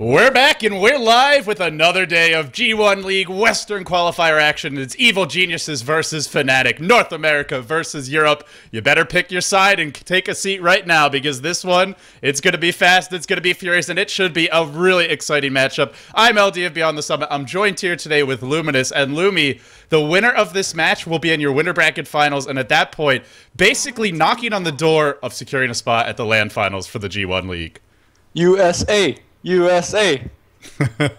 We're back and we're live with another day of G1 League Western Qualifier action. It's Evil Geniuses versus Fnatic, North America versus Europe. You better pick your side and take a seat right now because this one, it's going to be fast, it's going to be furious, and it should be a really exciting matchup. I'm LD of Beyond the Summit. I'm joined here today with Luminous, and Lumi, the winner of this match will be in your winner bracket finals, and at that point, basically knocking on the door of securing a spot at the LAN finals for the G1 League. USA.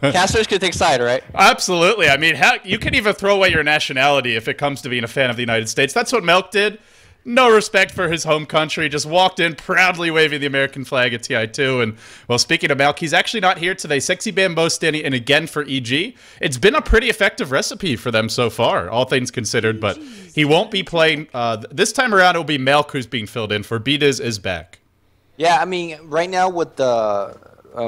Casters could take side, right? Absolutely. I mean, you can even throw away your nationality if it comes to being a fan of the United States. That's what Milk did. No respect for his home country. Just walked in proudly waving the American flag at TI2. And, well, speaking of Milk, he's actually not here today. Sexy Bambo standing in again for EG. It's been a pretty effective recipe for them so far, all things considered. But he won't be playing. This time around, it will be Milk who's being filled in for. B-Diz is back. Yeah, I mean, right now with the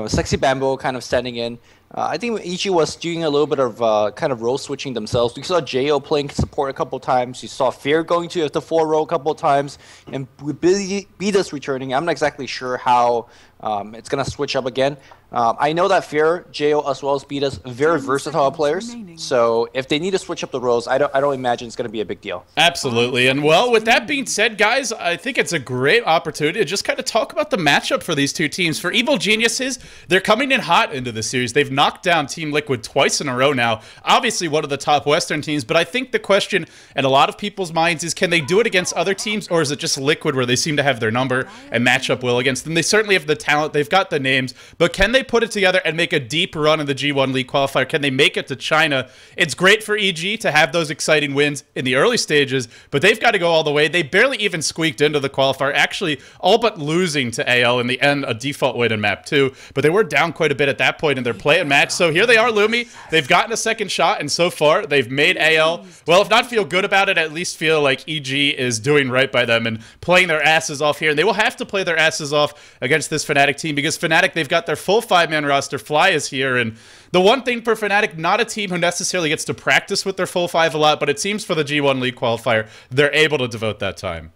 Sexy Bambo kind of standing in, I think EG was doing a little bit of kind of role switching themselves. We saw Jo playing support a couple times. You saw Fear going to the 4 role a couple of times. And with B-Diz returning, I'm not exactly sure how it's going to switch up again. I know that Fear, Jo, as well as B-Diz, very versatile players. So if they need to switch up the roles, I don't imagine it's going to be a big deal. Absolutely. And well, with that being said, guys, I think it's a great opportunity to just kind of talk about the matchup for these two teams. For Evil Geniuses, they're coming in hot into the series. They've knocked down Team Liquid twice in a row now. Obviously one of the top Western teams, but I think the question in a lot of people's minds is, can they do it against other teams, or is it just Liquid where they seem to have their number and match up well against them? They certainly have the talent. They've got the names, but can they put it together and make a deep run in the G1 League qualifier? Can they make it to China? It's great for EG to have those exciting wins in the early stages, but they've got to go all the way. They barely even squeaked into the qualifier, actually all but losing to AL in the end, a default win in map 2, but they were down quite a bit at that point in their play and match. So here they are, Lumi. They've gotten a second shot, and so far they've made AL, well, if not feel good about it, at least feel like EG is doing right by them and playing their asses off here. And they will have to play their asses off against this Fnatic team because Fnatic, they've got their full 5-man roster. Fly is here, and the one thing for Fnatic, not a team who necessarily gets to practice with their full 5 a lot, but it seems for the G1 League qualifier, they're able to devote that time.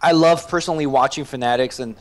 I love personally watching Fnatics, and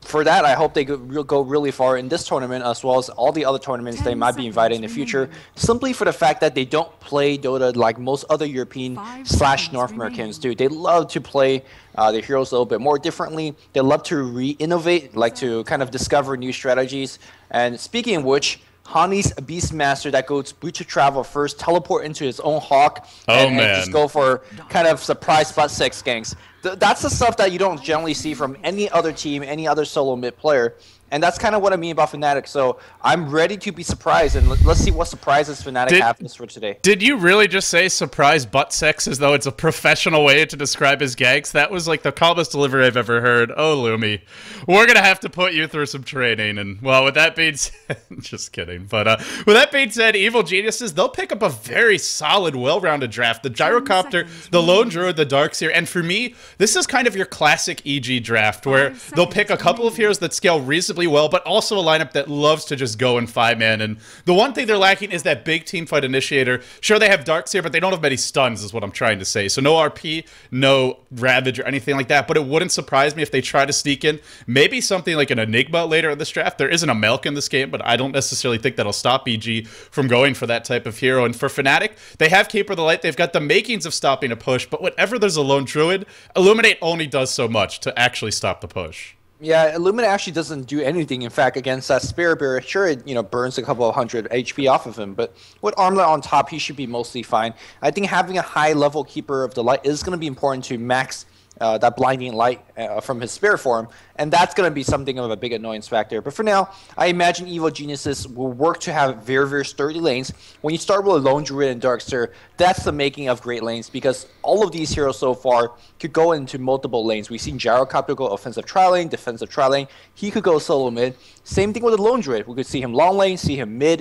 for that, I hope they go really far in this tournament as well as all the other tournaments they might be invited in the future, simply for the fact that they don't play Dota like most other European/North Americans do. They love to play their heroes a little bit more differently. They love to re-innovate, like to kind of discover new strategies. And speaking of which, Hani's a Beastmaster that goes Butcher Travel first, teleport into his own Hawk, and just go for kind of surprise spot 6 ganks. That's the stuff that you don't generally see from any other team, any other solo mid player. And that's kind of what I mean about Fnatic. So I'm ready to be surprised, and let's see what surprises Fnatic happens for today. Did you really just say surprise butt sex as though it's a professional way to describe his gags? That was like the calmest delivery I've ever heard. Oh, Lumi, we're going to have to put you through some training. And, well, with that being said, just kidding. But with that being said, Evil Geniuses, they'll pick up a very solid, well-rounded draft. The Gyrocopter, the Lone Druid, the Darkseer. And for me, this is kind of your classic EG draft where they'll pick a couple of heroes that scale reasonably well, but also a lineup that loves to just go in 5-man. And the one thing they're lacking is that big team fight initiator. Sure, they have Darkseer, but they don't have many stuns, is what I'm trying to say. So no RP, no Ravage or anything like that, but it wouldn't surprise me if they try to sneak in maybe something like an Enigma later in this draft. There isn't a Milk in this game, but I don't necessarily think that'll stop EG from going for that type of hero. And for Fnatic, they have Keeper of the Light. They've got the makings of stopping a push, but whenever there's a Lone Druid, Illuminate only does so much to actually stop the push. Yeah, Illuminate actually doesn't do anything, in fact, against that Spirit Bearer. Sure, it burns a couple of hundred HP off of him, but with Armlet on top, he should be mostly fine. I think having a high-level Keeper of the Light is going to be important to max that blinding light from his spirit form, and that's going to be something of a big annoyance factor. But for now, I imagine Evil Geniuses will work to have very, very sturdy lanes. When you start with a Lone Druid and Darkseer, that's the making of great lanes, because all of these heroes so far could go into multiple lanes. We've seen Gyrocopter go offensive tri-lane, defensive tri-lane. He could go solo mid. Same thing with the Lone Druid. We could see him long lane, see him mid,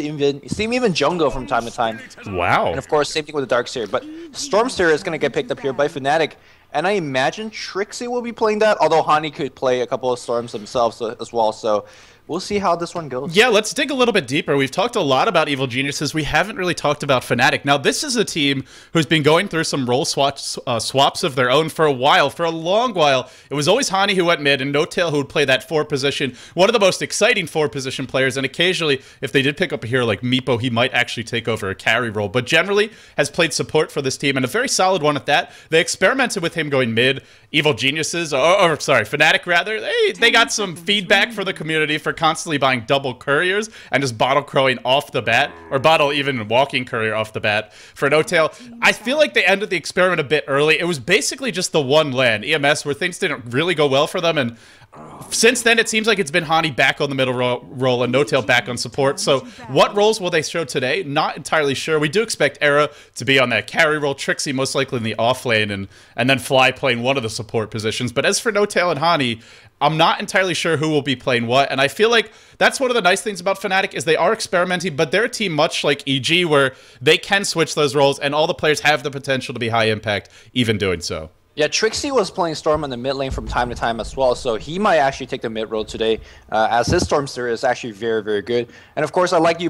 see him even jungle from time to time. Wow. And of course, same thing with the Darkseer. But Stormseer is going to get picked up here by Fnatic. And I imagine Trixie will be playing that, although Hani could play a couple of Storms themselves as well. So we'll see how this one goes. Yeah, let's dig a little bit deeper. We've talked a lot about Evil Geniuses. We haven't really talked about Fnatic. Now, this is a team who's been going through some role swaps of their own for a while, for a long while. It was always Hani who went mid and No-Tail who would play that 4 position, one of the most exciting 4 position players, and occasionally, if they did pick up a hero like Meepo, he might actually take over a carry role, but generally has played support for this team, and a very solid one at that. They experimented with him going mid. Evil Geniuses, or sorry, Fnatic rather, they got some feedback for the community for constantly buying double couriers and just bottle crowing off the bat, or bottle even walking courier off the bat for No-Tail. I feel like they ended the experiment a bit early. It was basically just the one LAN, EMS, where things didn't really go well for them, and since then, it seems like it's been Hani back on the middle role and No-Tail back on support. So what roles will they show today? Not entirely sure. We do expect Era to be on that carry role, Trixie most likely in the off lane, and then Fly playing one of the support positions. But as for No-Tail and Hani, I'm not entirely sure who will be playing what, and I feel like that's one of the nice things about Fnatic is they are experimenting, but they're a team much like EG where they can switch those roles, and all the players have the potential to be high impact even doing so. Yeah, Trixie was playing Storm in the mid lane from time to time as well, so he might actually take the mid role today, as his Stormster is actually very, very good. And of course, I like how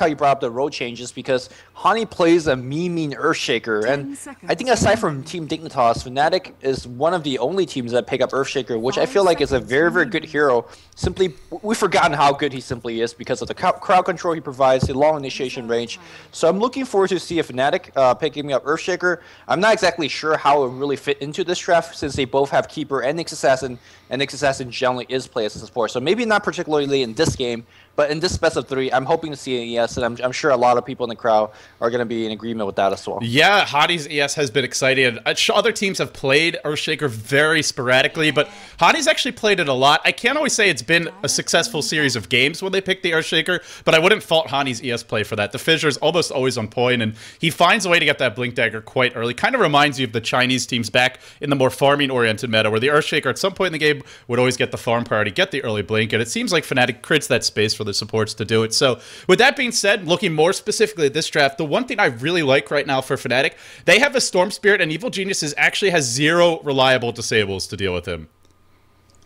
you brought up the role changes because Hani plays a mean Earthshaker, and I think aside from Team Dignitas, Fnatic is one of the only teams that pick up Earthshaker, which I feel like is a very, very good hero. Simply, we've forgotten how good he simply is because of the crowd control he provides, the long initiation range. So I'm looking forward to see a Fnatic picking up Earthshaker. I'm not exactly sure how it really fit into this draft since they both have Keeper and Nyx Assassin, and Nyx Assassin generally is played as a support. So maybe not particularly in this game, but in this best of 3, I'm hoping to see an ES, and I'm sure a lot of people in the crowd are going to be in agreement with that as well. Yeah, Hadi's ES has been exciting. Other teams have played Earthshaker very sporadically, but Hadi's actually played it a lot. I can't always say it's been a successful series of games when they pick the Earthshaker, but I wouldn't fault Hani's ES play for that. The Fissure is almost always on point, and he finds a way to get that Blink Dagger quite early. Kind of reminds you of the Chinese teams back in the more farming-oriented meta, where the Earthshaker at some point in the game would always get the farm priority, get the early Blink, and it seems like Fnatic creates that space for the supports to do it. So with that being said, looking more specifically at this draft, the one thing I really like right now for Fnatic, they have a Storm Spirit, and Evil Geniuses actually has 0 reliable disables to deal with him.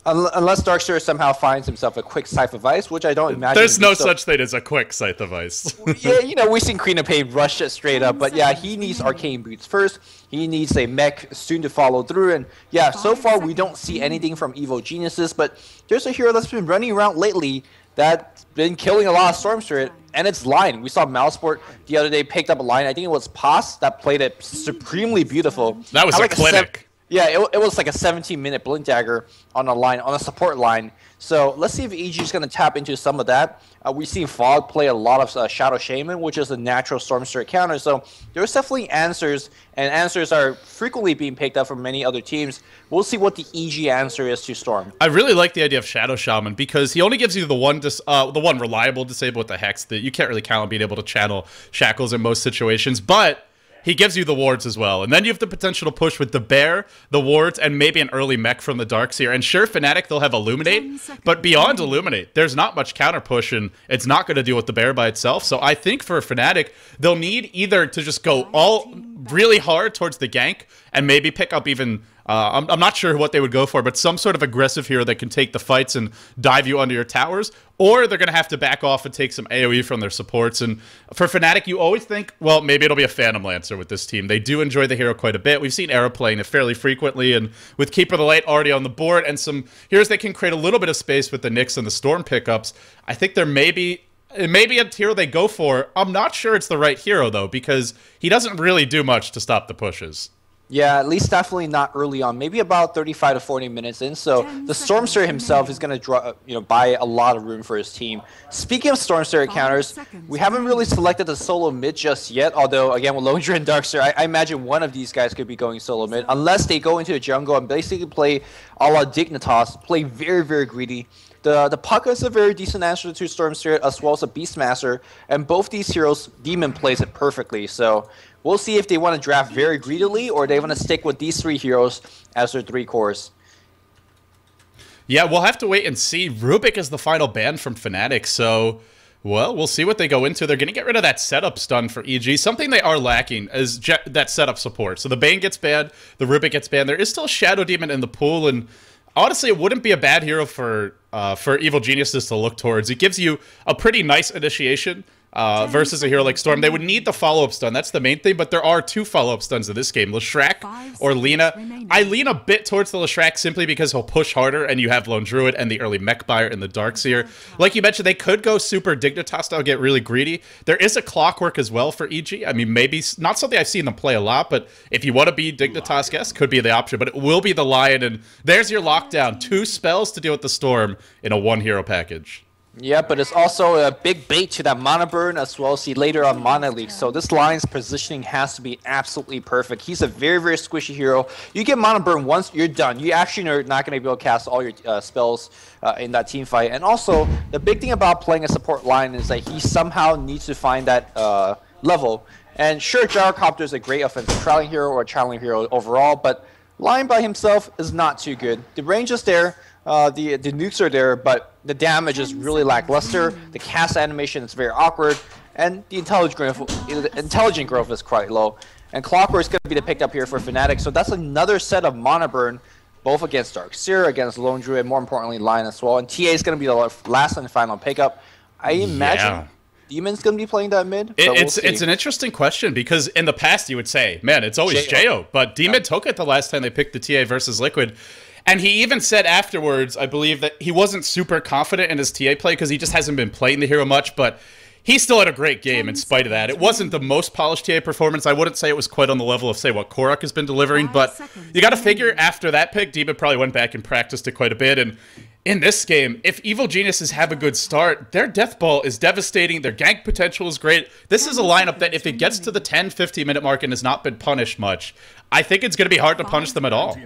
Unless Darkseer somehow finds himself a quick Scythe of Ice, which I don't imagine. There's no such thing as a quick Scythe of Ice. Yeah, you know, we've seen Queen of Pain rush it straight up, but yeah, he needs Arcane Boots first. He needs a mech soon to follow through, and yeah, so far we don't see anything from Evil Geniuses, but there's a hero that's been running around lately that's been killing a lot of Storm Spirit, and it's Line. We saw Malsport the other day picked up a Line. I think it was Paz that played it supremely beautiful. That was a clinic. Yeah, it was like a 17-minute Blink Dagger on a line, on a support line. So let's see if EG is going to tap into some of that. We've seen Fog play a lot of Shadow Shaman, which is a natural Storm Spirit counter. So there's definitely answers, and answers are frequently being picked up from many other teams. We'll see what the EG answer is to Storm. I really like the idea of Shadow Shaman because he only gives you the one reliable disable with the Hex that you can't really count on being able to channel Shackles in most situations, but he gives you the wards as well. And then you have the potential to push with the Bear, the wards, and maybe an early mech from the Darkseer. And sure, Fnatic, they'll have Illuminate, but beyond Illuminate, there's not much counter push, and it's not going to deal with the Bear by itself. So I think for Fnatic, they'll need either to just go all really hard towards the gank and maybe pick up even... I'm not sure what they would go for, but some sort of aggressive hero that can take the fights and dive you under your towers, or they're going to have to back off and take some AoE from their supports. And for Fnatic, you always think, well, maybe it'll be a Phantom Lancer with this team. They do enjoy the hero quite a bit. We've seen Era playing it fairly frequently, and with Keeper of the Light already on the board, and some heroes that can create a little bit of space with the Nyx and the Storm pickups, I think there may be... It may be a hero they go for. I'm not sure it's the right hero, though, because he doesn't really do much to stop the pushes. Yeah, at least definitely not early on. Maybe about 35 to 40 minutes in. So the Stormster himself is going to buy a lot of room for his team. Speaking of Stormster counters, we haven't really selected the solo mid just yet. Although again, with Lone and Darkseer, I imagine one of these guys could be going solo mid, unless they go into the jungle and basically play a la Dignitas, play very, very greedy. The Pucka is a very decent answer to Stormster, as well as a Beastmaster, and both these heroes, Demon plays it perfectly. So we'll see if they want to draft very greedily or they want to stick with these 3 heroes as their 3 cores. Yeah, we'll have to wait and see. Rubik is the final ban from Fnatic, so... Well, we'll see what they go into. They're going to get rid of that setup stun for EG. Something they are lacking is that setup support. So the Bane gets banned, the Rubik gets banned. There is still Shadow Demon in the pool, and honestly, it wouldn't be a bad hero for for Evil Geniuses to look towards. It gives you a pretty nice initiation versus a hero like Storm. They would need the follow-up stun. That's the main thing, but there are 2 follow-up stuns in this game, Leshrac or Lina. I lean a bit towards the Leshrac simply because he'll push harder, and you have Lone Druid and the early Mech Buyer in the Darkseer. Like you mentioned, they could go super Dignitas style, get really greedy. There is a Clockwork as well for EG. I mean, maybe not something I've seen them play a lot, but if you want to be Dignitas guest, could be the option, but it will be the Lion, and there's your lockdown. 2 spells to deal with the Storm in a 1-hero package. Yeah, but it's also a big bait to that mana burn as well as the later on mana leak. So this Lion's positioning has to be absolutely perfect. He's a very, very squishy hero. You get mana burn once, you're done. You actually are not going to be able to cast all your spells in that team fight. And also, the big thing about playing a support Lion is that he somehow needs to find that level. And sure, Gyrocopter is a great offensive traveling hero or a traveling hero overall, but Lion by himself is not too good. The range is there. The nukes are there, but the damage is really lackluster. The cast animation is very awkward, and the intelligent growth is quite low. And Clockwork is going to be the picked up here for Fnatic, so that's another set of mana burn, both against Darkseer, against Lone Druid, more importantly Lion as well. And TA is going to be the last and final pickup. I imagine Demon's going to be playing that mid. It's an interesting question because in the past you would say, man, it's always Jo, but Demon took it the last time they picked the TA versus Liquid. And he even said afterwards, I believe, that he wasn't super confident in his TA play because he just hasn't been playing the hero much, but he still had a great game in spite of that. It wasn't the most polished TA performance. I wouldn't say it was quite on the level of, say, what Korok has been delivering, but you got to figure after that pick, Demon probably went back and practiced it quite a bit. And in this game, if Evil Geniuses have a good start, their Death Ball is devastating. Their gank potential is great. This is a lineup that if it gets to the 10-15 minute mark and has not been punished much, I think it's going to be hard to punish them at all.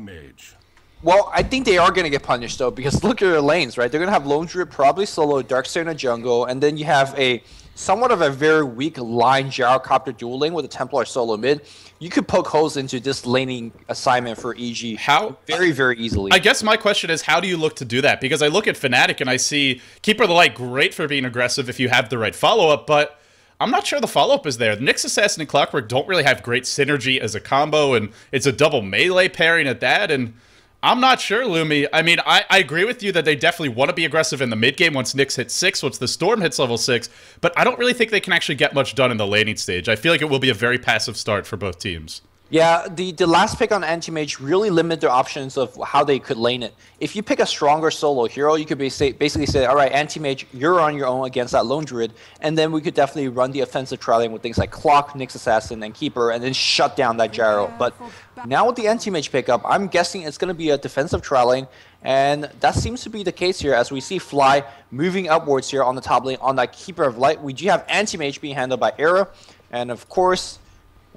Well, I think they are going to get punished, though, because look at their lanes, right? They're going to have Lone Druid probably solo, Darkseer in a jungle, and then you have a somewhat of a very weak line Gyrocopter dual lane with a Templar solo mid. You could poke holes into this laning assignment for EG very, very easily. I guess my question is, how do you look to do that? Because I look at Fnatic and I see Keeper of the Light, great for being aggressive if you have the right follow-up, but I'm not sure the follow-up is there. The Nyx Assassin and Clockwork don't really have great synergy as a combo, and it's a double melee pairing at that, and I'm not sure, Lumi. I mean, I agree with you that they definitely want to be aggressive in the mid-game once Nyx hits 6, once the Storm hits level 6, but I don't really think they can actually get much done in the laning stage. I feel like it will be a very passive start for both teams. Yeah, the last pick on Anti-Mage really limited their options of how they could lane it. If you pick a stronger solo hero, you could basically say, all right, Anti-Mage, you're on your own against that Lone Druid, and then we could definitely run the offensive trialing with things like Clock, Nyx Assassin, and Keeper, and then shut down that Gyro. But now with the Anti-Mage pickup, I'm guessing it's going to be a defensive trialing, and that seems to be the case here as we see Fly moving upwards here on the top lane on that Keeper of Light. We do have Anti-Mage being handled by Era, and of course,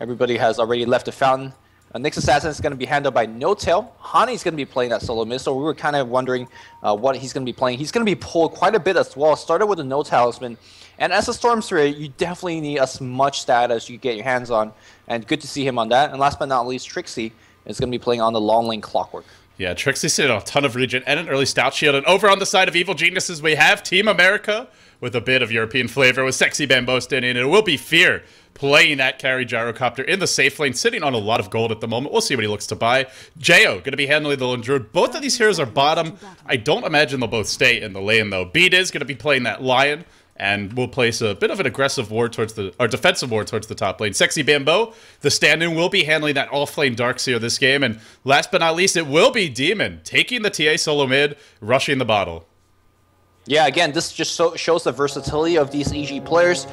everybody has already left the fountain. Nyx Assassin is going to be handled by No Tail. Hani's going to be playing that solo mid, so we were kind of wondering what he's going to be playing. He's going to be pulled quite a bit as well. Started with a No Talisman, and as a Storm Slayer, you definitely need as much stat as you get your hands on, and good to see him on that. And last but not least, Trixie is going to be playing on the long lane Clockwork. Yeah, Trixie's sitting on a ton of regen and an early Stout Shield. And over on the side of Evil Geniuses, we have Team America with a bit of European flavor with Sexy Bambo standing in. It will be Fear playing that carry Gyrocopter in the safe lane, sitting on a lot of gold at the moment. We'll see what he looks to buy. Jo going to be handling the Lone Druid. Both of these heroes are bottom. I don't imagine they'll both stay in the lane, though. Beat is going to be playing that Lion, and we'll place a bit of an aggressive ward towards the, or defensive ward towards the top lane. Sexy Bambo, the stand-in, will be handling that off-lane Darkseer this game. And last but not least, it will be Demon taking the TA solo mid, rushing the bottle. Yeah, again, this just shows the versatility of these EG players.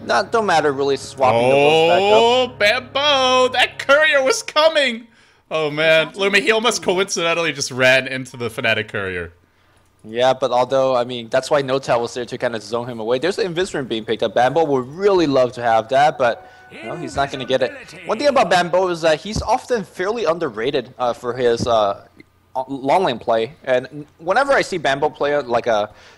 Don't matter really swapping the both back up. Oh, Bambo! That courier was coming! Oh, man. Lumi, he almost coincidentally just ran into the Fnatic courier. Yeah, but although, I mean, that's why No Tail was there to kind of zone him away. There's the Invisment being picked up. Bambo would really love to have that, but you know, he's not going to get it. One thing about Bambo is that he's often fairly underrated for his long lane play, and whenever I see Bambo play like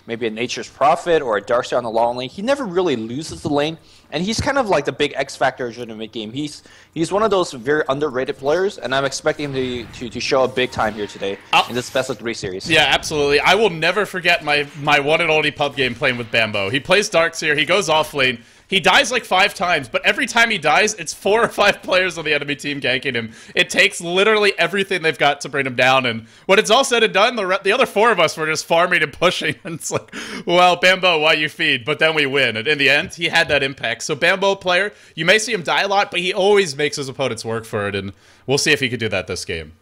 maybe a Nature's Prophet or a Darkseer on the long lane, he never really loses the lane, and he's kind of like the big X factor during the mid game. He's one of those very underrated players, and I'm expecting him to show up big time here today in this best of 3 series. Yeah, absolutely. I will never forget my one and only pub game playing with Bambo. He plays Darkseer, he goes off lane. He dies like 5 times, but every time he dies, it's 4 or 5 players on the enemy team ganking him. It takes literally everything they've got to bring him down, and when it's all said and done, the other 4 of us were just farming and pushing, and it's like, well, Bambo, why you feed? But then we win, and in the end, he had that impact. So Bambo player, you may see him die a lot, but he always makes his opponents work for it, and we'll see if he could do that this game.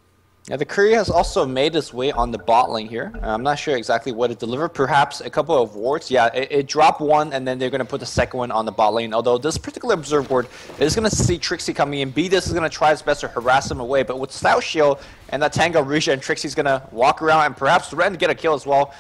Yeah, the courier has also made its way on the bot lane here. I'm not sure exactly what it delivered. Perhaps a couple of wards. Yeah, it dropped one, and then they're going to put the second one on the bot lane. Although this particular observe ward is going to see Trixie coming in. This is going to try his best to harass him away. But with Stout Shield and that Tango Risha, and Trixie's going to walk around and perhaps Ren get a kill as well.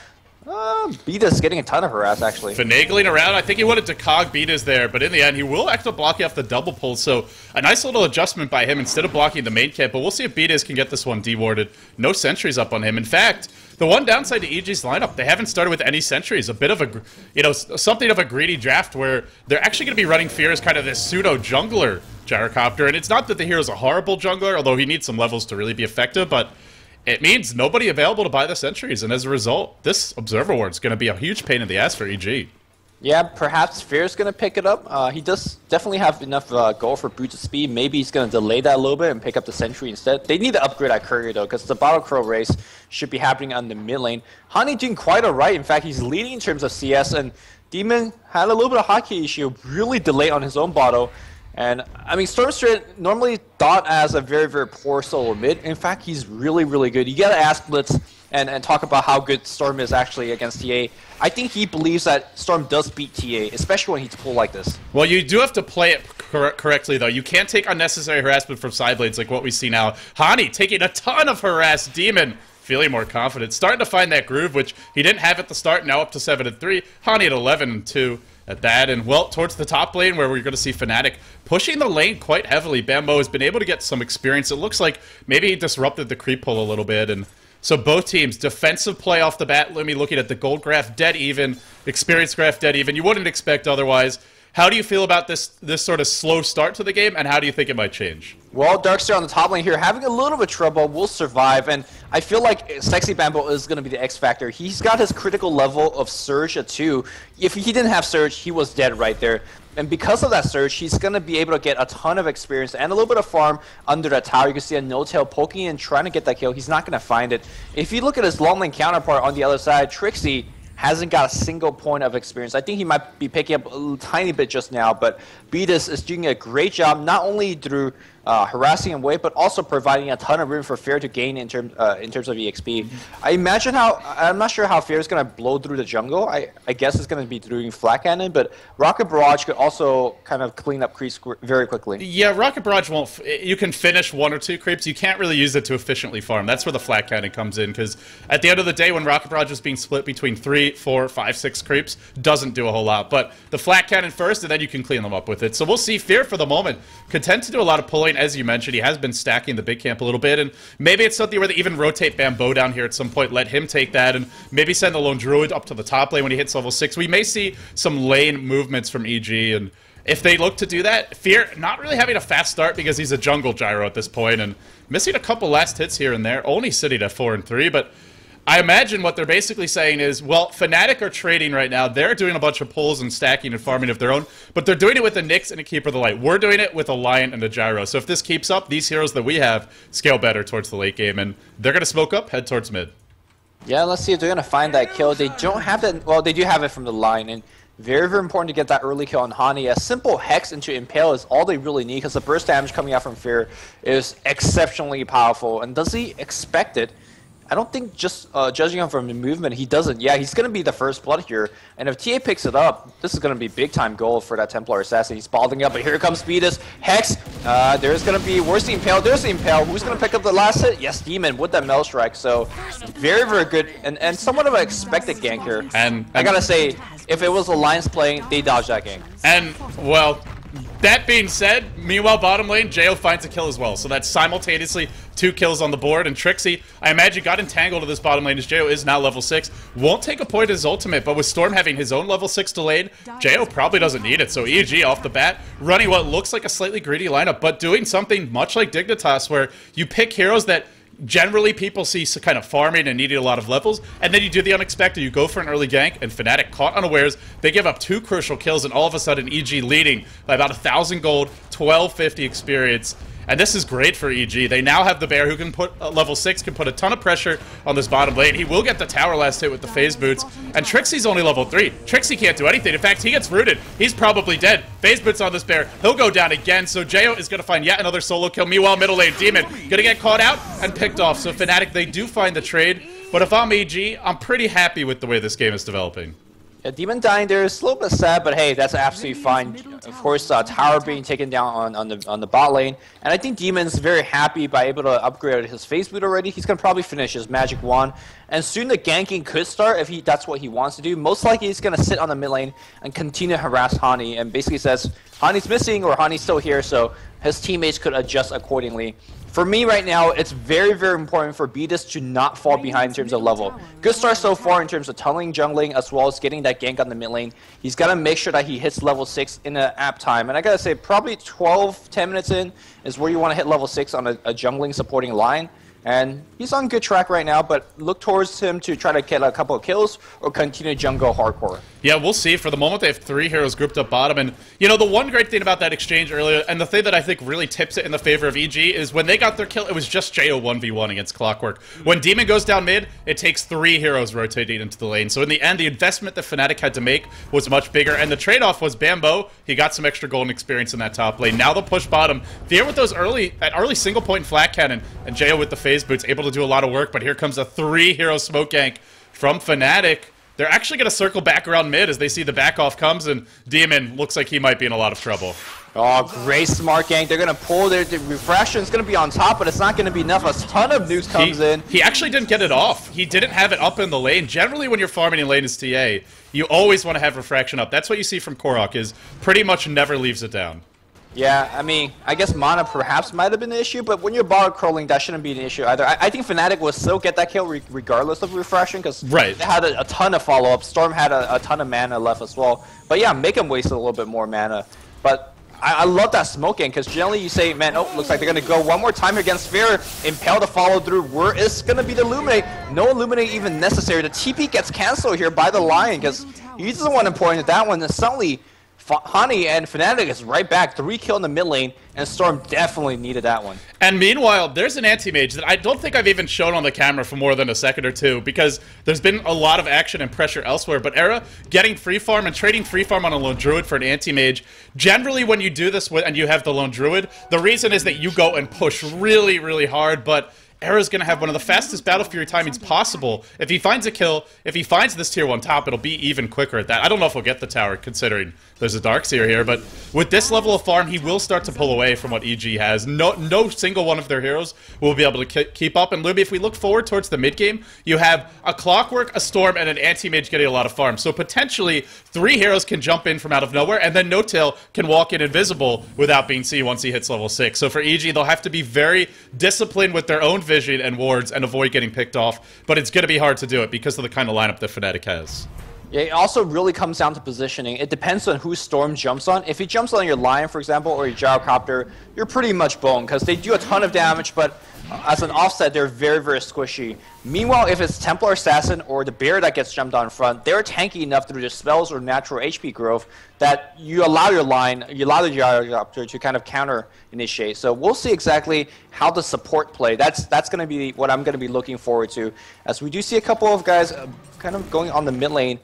Beatus is getting a ton of harass, actually. Finagling around. I think he wanted to cog Beatus there, but in the end, he will actually block off the double pull. So a nice little adjustment by him instead of blocking the main camp. But we'll see if Beatus can get this one dewarded. No sentries up on him. In fact, the one downside to EG's lineup, they haven't started with any sentries. A bit of a, something of a greedy draft where they're actually going to be running Fear as kind of this pseudo jungler gyrocopter. And it's not that the hero's a horrible jungler, although he needs some levels to really be effective, but it means nobody available to buy the sentries, and as a result, this Observer Ward is going to be a huge pain in the ass for EG. Yeah, perhaps Fear's going to pick it up. He does definitely have enough gold for boosted speed. Maybe he's going to delay that a little bit and pick up the sentry instead. They need to upgrade that courier, though, because the Battle Crow race should be happening on the mid lane. Hani doing quite alright. In fact, he's leading in terms of CS, and Demon had a little bit of hotkey issue, really delayed on his own bottle. And, I mean, Stormstrait normally thought as a very, very poor solo mid. In fact, he's really, really good. You gotta ask Blitz and talk about how good Storm is actually against TA. I think he believes that Storm does beat TA, especially when he's pulled like this. Well, you do have to play it correctly, though. You can't take unnecessary harassment from Sideblades like what we see now. Hani taking a ton of harass. Demon feeling more confident. Starting to find that groove, which he didn't have at the start, now up to 7-3. Hani at 11-2. At that, and well, towards the top lane where we're going to see fnatic pushing the lane quite heavily. Bambo has been able to get some experience. It looks like maybe he disrupted the creep pull a little bit, and so both teams, defensive play off the bat. Let me looking at the gold graph, dead even, experience graph, dead even. You wouldn't expect otherwise. How do you feel about this sort of slow start to the game, and how do you think it might change? Well, Darkseer on the top lane here, having a little bit of trouble, will survive, and I feel like Sexy Bambo is going to be the X factor. He's got his critical level of Surge at 2. If he didn't have Surge, he was dead right there. And because of that Surge, he's going to be able to get a ton of experience and a little bit of farm under that tower. You can see a No-Tail poking and trying to get that kill. He's not going to find it. If you look at his long lane counterpart on the other side, Trixie hasn't got a single point of experience. I think he might be picking up a tiny bit just now, but Beatus is doing a great job, not only through harassing him away, but also providing a ton of room for Fear to gain in terms of EXP. I imagine I'm not sure how Fear is going to blow through the jungle. I guess it's going to be doing flat cannon, but Rocket Barrage could also kind of clean up creeps very quickly. Yeah, Rocket Barrage won't. You can finish 1 or 2 creeps. You can't really use it to efficiently farm. That's where the flat cannon comes in, because at the end of the day, when Rocket Barrage is being split between 3, 4, 5, 6 creeps, doesn't do a whole lot. But the flat cannon first, and then you can clean them up with it. So we'll see. Fear for the moment could tend to do a lot of pulling. As you mentioned, he has been stacking the big camp a little bit, and maybe it's something where they even rotate Bambo down here at some point, let him take that, and maybe send the Lone Druid up to the top lane when he hits level 6. We may see some lane movements from EG, and if they look to do that, Fear not really having a fast start because he's a jungle gyro at this point, and missing a couple last hits here and there, only sitting at 4-3, but I imagine what they're basically saying is, well, Fnatic are trading right now. They're doing a bunch of pulls and stacking and farming of their own, but they're doing it with a Nyx and a Keeper of the Light. We're doing it with a Lion and a Gyro. So if this keeps up, these heroes that we have scale better towards the late game, and they're going to smoke up, head towards mid. Yeah, let's see if they're going to find that kill. They don't have that. Well, they do have it from the Lion, and very, very important to get that early kill on Hani. A simple Hex into Impale is all they really need, because the burst damage coming out from Fear is exceptionally powerful. And does he expect it? I don't think, just judging him from the movement, he doesn't. Yeah, he's going to be the first blood here. And if TA picks it up, this is going to be big-time goal for that Templar Assassin. He's balding up, but here comes Beatus. Hex, there's going to be, where's the Impale? There's the Impale. Who's going to pick up the last hit? Yes, Demon with that Mel Strike. So, very, very good, and somewhat of an expected gank here. And I got to say, if it was the Lions playing, they dodged that gank. And, well, that being said, meanwhile, bottom lane, Jo finds a kill as well. So that's simultaneously 2 kills on the board. And Trixie, I imagine, got entangled to this bottom lane as Jo is now level 6. Won't take a point as ultimate, but with Storm having his own level 6 delayed, Jo probably doesn't need it. So EG off the bat, running what looks like a slightly greedy lineup, but doing something much like Dignitas, where you pick heroes that generally people see kind of farming and needing a lot of levels, and then you do the unexpected. You go for an early gank, and Fnatic caught unawares. They give up 2 crucial kills, and all of a sudden EG leading by about 1,000 gold, 1250 experience. And this is great for EG. They now have the Bear who can put, level 6, can put a ton of pressure on this bottom lane. He will get the tower last hit with the phase boots. And Trixie's only level 3. Trixie can't do anything. In fact, he gets rooted. He's probably dead. Phase boots on this Bear. He'll go down again. So Jo is going to find yet another solo kill. Meanwhile, middle lane, Demon going to get caught out and picked off. So Fnatic, they do find the trade. But if I'm EG, I'm pretty happy with the way this game is developing. Yeah, Demon dying there is a little bit sad, but hey, that's absolutely fine. Of course, tower being taken down on the bot lane, and I think Demon's very happy by able to upgrade his phase boot already. He's gonna probably finish his magic wand, and soon the ganking could start if that's what he wants to do. Most likely, he's gonna sit on the mid lane and continue to harass Hani, and basically says Hani's missing or Hani's still here, so his teammates could adjust accordingly. For me right now, it's very, very important for Beatus to not fall behind in terms of level. Good start so far in terms of tunneling, jungling, as well as getting that gank on the mid lane. He's got to make sure that he hits level 6 in an apt time. And I got to say, probably 10 minutes in is where you want to hit level 6 on a jungling supporting line. And he's on good track right now, but look towards him to try to get a couple of kills or continue jungle hardcore. Yeah, we'll see. For the moment, they have 3 heroes grouped up bottom. And, you know, the one great thing about that exchange earlier, and the thing that I think really tips it in the favor of EG, is when they got their kill, it was just Jo 1v1 against Clockwork. When Demon goes down mid, it takes 3 heroes rotating into the lane. So in the end, the investment that Fnatic had to make was much bigger. And the trade-off was Bambo. He got some extra golden experience in that top lane. Now they'll push bottom. Fear with those early single point flat cannon, and Jo with the phase boots, able to do a lot of work. But here comes a 3-hero smoke gank from Fnatic. They're actually going to circle back around mid as they see the back off comes, and Demon looks like he might be in a lot of trouble. Oh, great smart gank. They're going to pull their refraction. It's going to be on top, but it's not going to be enough. A ton of nukes comes in. He actually didn't get it off. He didn't have it up in the lane. Generally, when you're farming in lane as TA, you always want to have refraction up. That's what you see from Korok, is pretty much never leaves it down. Yeah, I mean, I guess mana perhaps might have been the issue, but when you're bar crawling, that shouldn't be an issue either. I think Fnatic will still get that kill regardless of refreshing, because they had a ton of follow-up. Storm had a ton of mana left as well. But yeah, make him waste a little bit more mana. But I love that smoking, because generally you say, man, oh, looks like they're going to go one more time against Fear. Impale to follow through. Where is going to be the Illuminate? No Illuminate even necessary. The TP gets canceled here by the Lion, because he's the one important at that one. And suddenly, Hani and Fnatic is right back. 3 kill in the mid lane, and Storm definitely needed that one. And meanwhile, there's an anti-mage that I don't think I've even shown on the camera for more than a second or two, because there's been a lot of action and pressure elsewhere. But Era getting free farm and trading free farm on a lone druid for an anti-mage, generally when you do this and you have the lone druid, the reason is that you go and push really, really hard, but Era's going to have one of the fastest Battle Fury timings possible. If he finds a kill, if he finds this tier 1 top, it'll be even quicker at that. I don't know if we'll get the tower, considering there's a Darkseer here, but with this level of farm, he will start to pull away from what EG has. No single one of their heroes will be able to keep up. And Luby, if we look forward towards the mid-game, you have a Clockwork, a Storm, and an anti-mage getting a lot of farm. So potentially, 3 heroes can jump in from out of nowhere, and then No-Tail can walk in invisible without being seen once he hits level 6. So for EG, they'll have to be very disciplined with their own vision and wards and avoid getting picked off, but it's going to be hard to do it because of the kind of lineup that Fnatic has. Yeah, it also really comes down to positioning. It depends on who Storm jumps on. If he jumps on your Lion, for example, or your Gyrocopter, you're pretty much boned, because they do a ton of damage, but as an offset, they're very, very squishy. Meanwhile, if it's Templar Assassin or the Bear that gets jumped on front, they're tanky enough through their spells or natural HP growth that you allow your line, you allow the Gyrocopter to kind of counter initiate. So we'll see exactly how the support play. That's going to be what I'm going to be looking forward to, as we do see a couple of guys kind of going on the mid lane.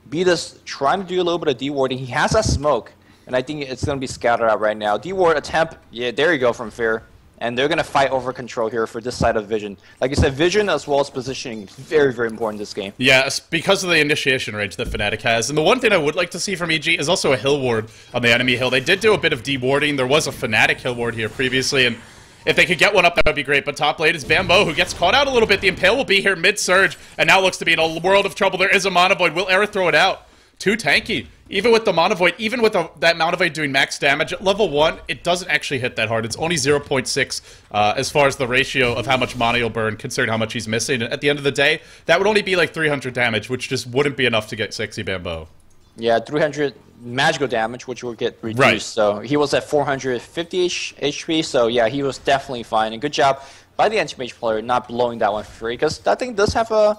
Beatus trying to do a little bit of dewarding. He has that smoke, and I think it's going to be scattered out right now. Deward attempt, yeah, there you go from Fear. And they're going to fight over control here for this side of Vision. Like you said, Vision as well as positioning is very, very important in this game. Yeah, because of the initiation range that Fnatic has. And the one thing I would like to see from EG is also a hill ward on the enemy hill. They did do a bit of dewarding. There was a Fnatic hill ward here previously, and if they could get one up, that would be great. But top lane is Bambo, who gets caught out a little bit. The Impale will be here mid-surge, and now looks to be in a world of trouble. There is a Mana Void. Will Era throw it out? Too tanky. Even with the Mana Void, even with that Mana Void doing max damage, at level 1, it doesn't actually hit that hard. It's only 0.6 as far as the ratio of how much mana you'll burn, considering how much he's missing. And at the end of the day, that would only be like 300 damage, which just wouldn't be enough to get sexy Bambo. Yeah, 300 magical damage, which will get reduced. Right. So he was at 450 HP, so yeah, he was definitely fine. And good job by the anti-mage player, not blowing that one for free, because that thing does have a...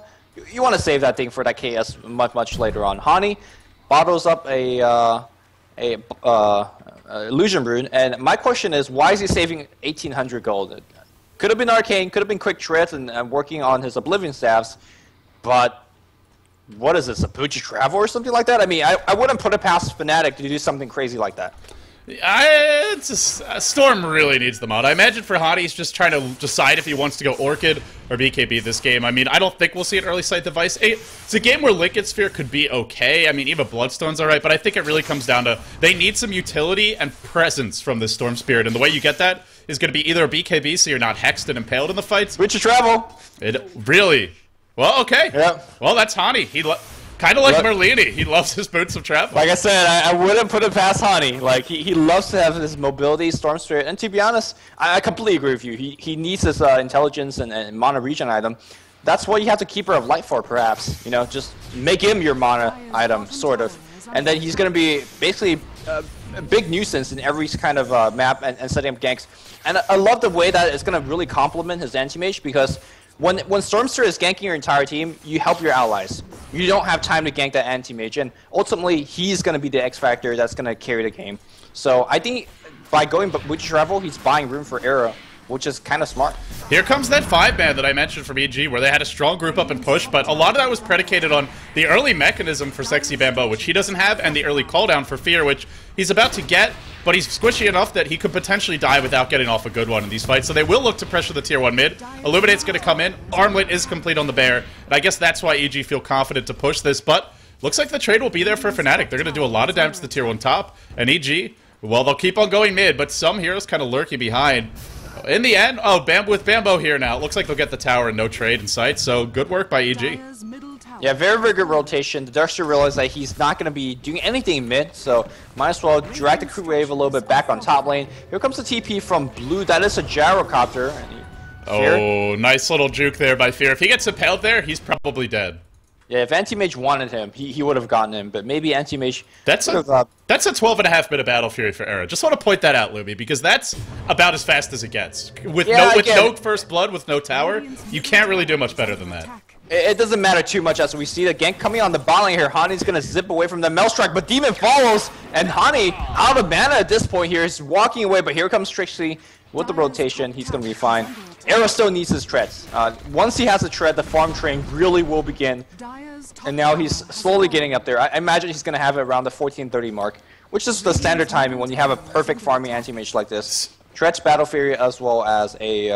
You want to save that thing for that KS much later on. Hani bottles up a Illusion Rune, and my question is, why is he saving 1,800 gold? Could have been Arcane, could have been Quick Treads and working on his Oblivion Staffs, but what is this, a Butcher Travel or something like that? I mean, I wouldn't put it past Fnatic to do something crazy like that. Storm really needs the mod. I imagine for Hani, he's just trying to decide if he wants to go Orchid or BKB this game. I mean, I don't think we'll see an early sight device. It's a game where Liquid Sphere could be okay. I mean, even Bloodstone's alright, but I think it really comes down to they need some utility and presence from this Storm Spirit, and the way you get that is going to be either a BKB so you're not hexed and impaled in the fights. Butcher Travel! Really? Well, okay. Yeah. Well, that's Hani. Kind of like Merlini, he loves his boots of travel. Like I said, I wouldn't put it past Hani. Like, he loves to have his mobility, Storm Spirit, and to be honest, I completely agree with you. He needs his intelligence and mana regen item. That's what you have to Keeper of Light for, perhaps. You know, just make him your mana item, sort of. And then he's going to be basically a big nuisance in every kind of map and setting up ganks. And I love the way that it's going to really complement his anti-mage, because when Stormster is ganking your entire team, you help your allies. You don't have time to gank that anti-mage, and ultimately, he's going to be the X-Factor that's going to carry the game. So I think by going Butcher Travel, he's buying room for Era, which is kind of smart. Here comes that 5-man that I mentioned from EG, where they had a strong group up and push, but a lot of that was predicated on the early mechanism for Sexy Bambo, which he doesn't have, and the early cooldown for Fear, which he's about to get, but he's squishy enough that he could potentially die without getting off a good one in these fights, so they will look to pressure the tier 1 mid. Illuminate's going to come in, Armlet is complete on the Bear, and I guess that's why EG feel confident to push this, but looks like the trade will be there for Fnatic. They're going to do a lot of damage to the tier 1 top, and EG, well, they'll keep on going mid, but some heroes kind of lurking behind. In the end, with Bambo here now, it looks like they'll get the tower and no trade in sight, so good work by EG. Yeah, very good rotation. The Darkster realized that he's not going to be doing anything mid, so might as well drag the crew wave a little bit back on top lane. Here comes the TP from Blue. That is a gyrocopter. Oh, nice little juke there by Fear. If he gets impaled there, he's probably dead. Yeah, if Anti-Mage wanted him, he would have gotten him, but maybe Anti-Mage... That's a 12.5 minute battle fury for Era. Just want to point that out, Luby, because that's about as fast as it gets. With no first blood, with no tower, you can't really do much better than that. It doesn't matter too much as we see the gank coming on the bot lane here. Hani's going to zip away from the Maelstrike, but Demon follows, and Hani, out of mana at this point here, is walking away, but here comes Trixie with the rotation. He's going to be fine. Era still needs his treads. Once he has a tread, the farm train really will begin. And now he's slowly getting up there. I imagine he's going to have it around the 14:30 mark, which is the standard timing when you have a perfect farming anti-mage like this. Treads, Battle Fury, as well as a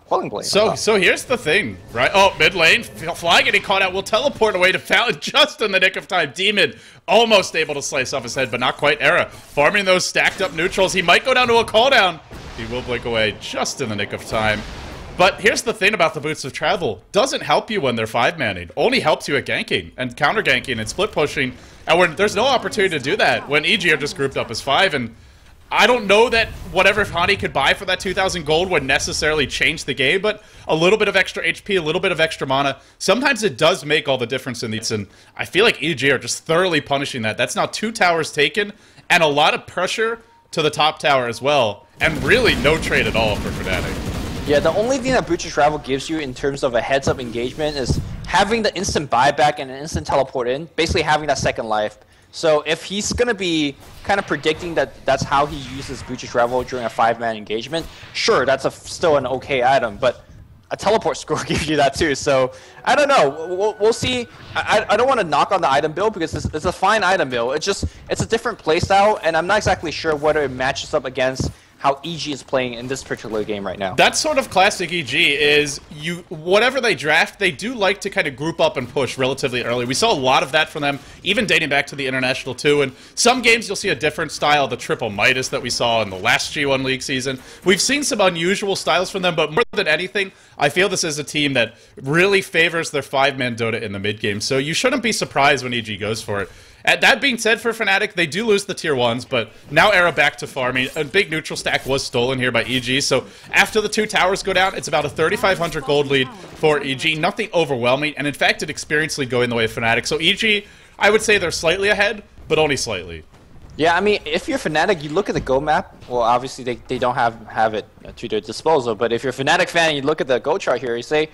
Quelling Blade. So here's the thing, right? Oh, mid lane, Fly getting caught out. Will teleport away to Fountain just in the nick of time. Demon almost able to slice off his head, but not quite. Era farming those stacked up neutrals. He might go down to a cooldown. He will blink away just in the nick of time. But here's the thing about the Boots of Travel. Doesn't help you when they're 5-manning. Only helps you at ganking and counter ganking and split pushing. And when there's no opportunity to do that when EG are just grouped up as 5. And I don't know that whatever Hani could buy for that 2,000 gold would necessarily change the game, but a little bit of extra HP, a little bit of extra mana, sometimes it does make all the difference in these. And I feel like EG are just thoroughly punishing that. That's now 2 towers taken and a lot of pressure to the top tower as well. And really no trade at all for Fnatic. Yeah, the only thing that Butcher Travel gives you in terms of a heads-up engagement is having the instant buyback and an instant teleport in, basically having that second life. So if he's going to be kind of predicting that that's how he uses Butcher Travel during a 5-man engagement, sure, that's still an okay item, but a teleport score gives you that too. So I don't know. We'll see. I don't want to knock on the item build because it's a fine item build. It's a different playstyle, and I'm not exactly sure whether it matches up against how EG is playing in this particular game right now. That's sort of classic EG is whatever they draft, they do like to kind of group up and push relatively early. We saw a lot of that from them, even dating back to the International 2. And some games you'll see a different style, the Triple Midas that we saw in the last G1 League season. We've seen some unusual styles from them, but more than anything, I feel this is a team that really favors their 5-man Dota in the mid-game. So you shouldn't be surprised when EG goes for it. That being said, for Fnatic, they do lose the tier 1s, but now Era back to farming. A big neutral stack was stolen here by EG, so after the 2 towers go down, it's about a 3,500 gold lead for EG. Nothing overwhelming, and in fact, an experience lead going the way of Fnatic. So EG, I would say they're slightly ahead, but only slightly. Yeah, I mean, if you're Fnatic, you look at the Go map. Well, obviously they don't have it to their disposal. But if you're a Fnatic fan and you look at the Go chart here, you say,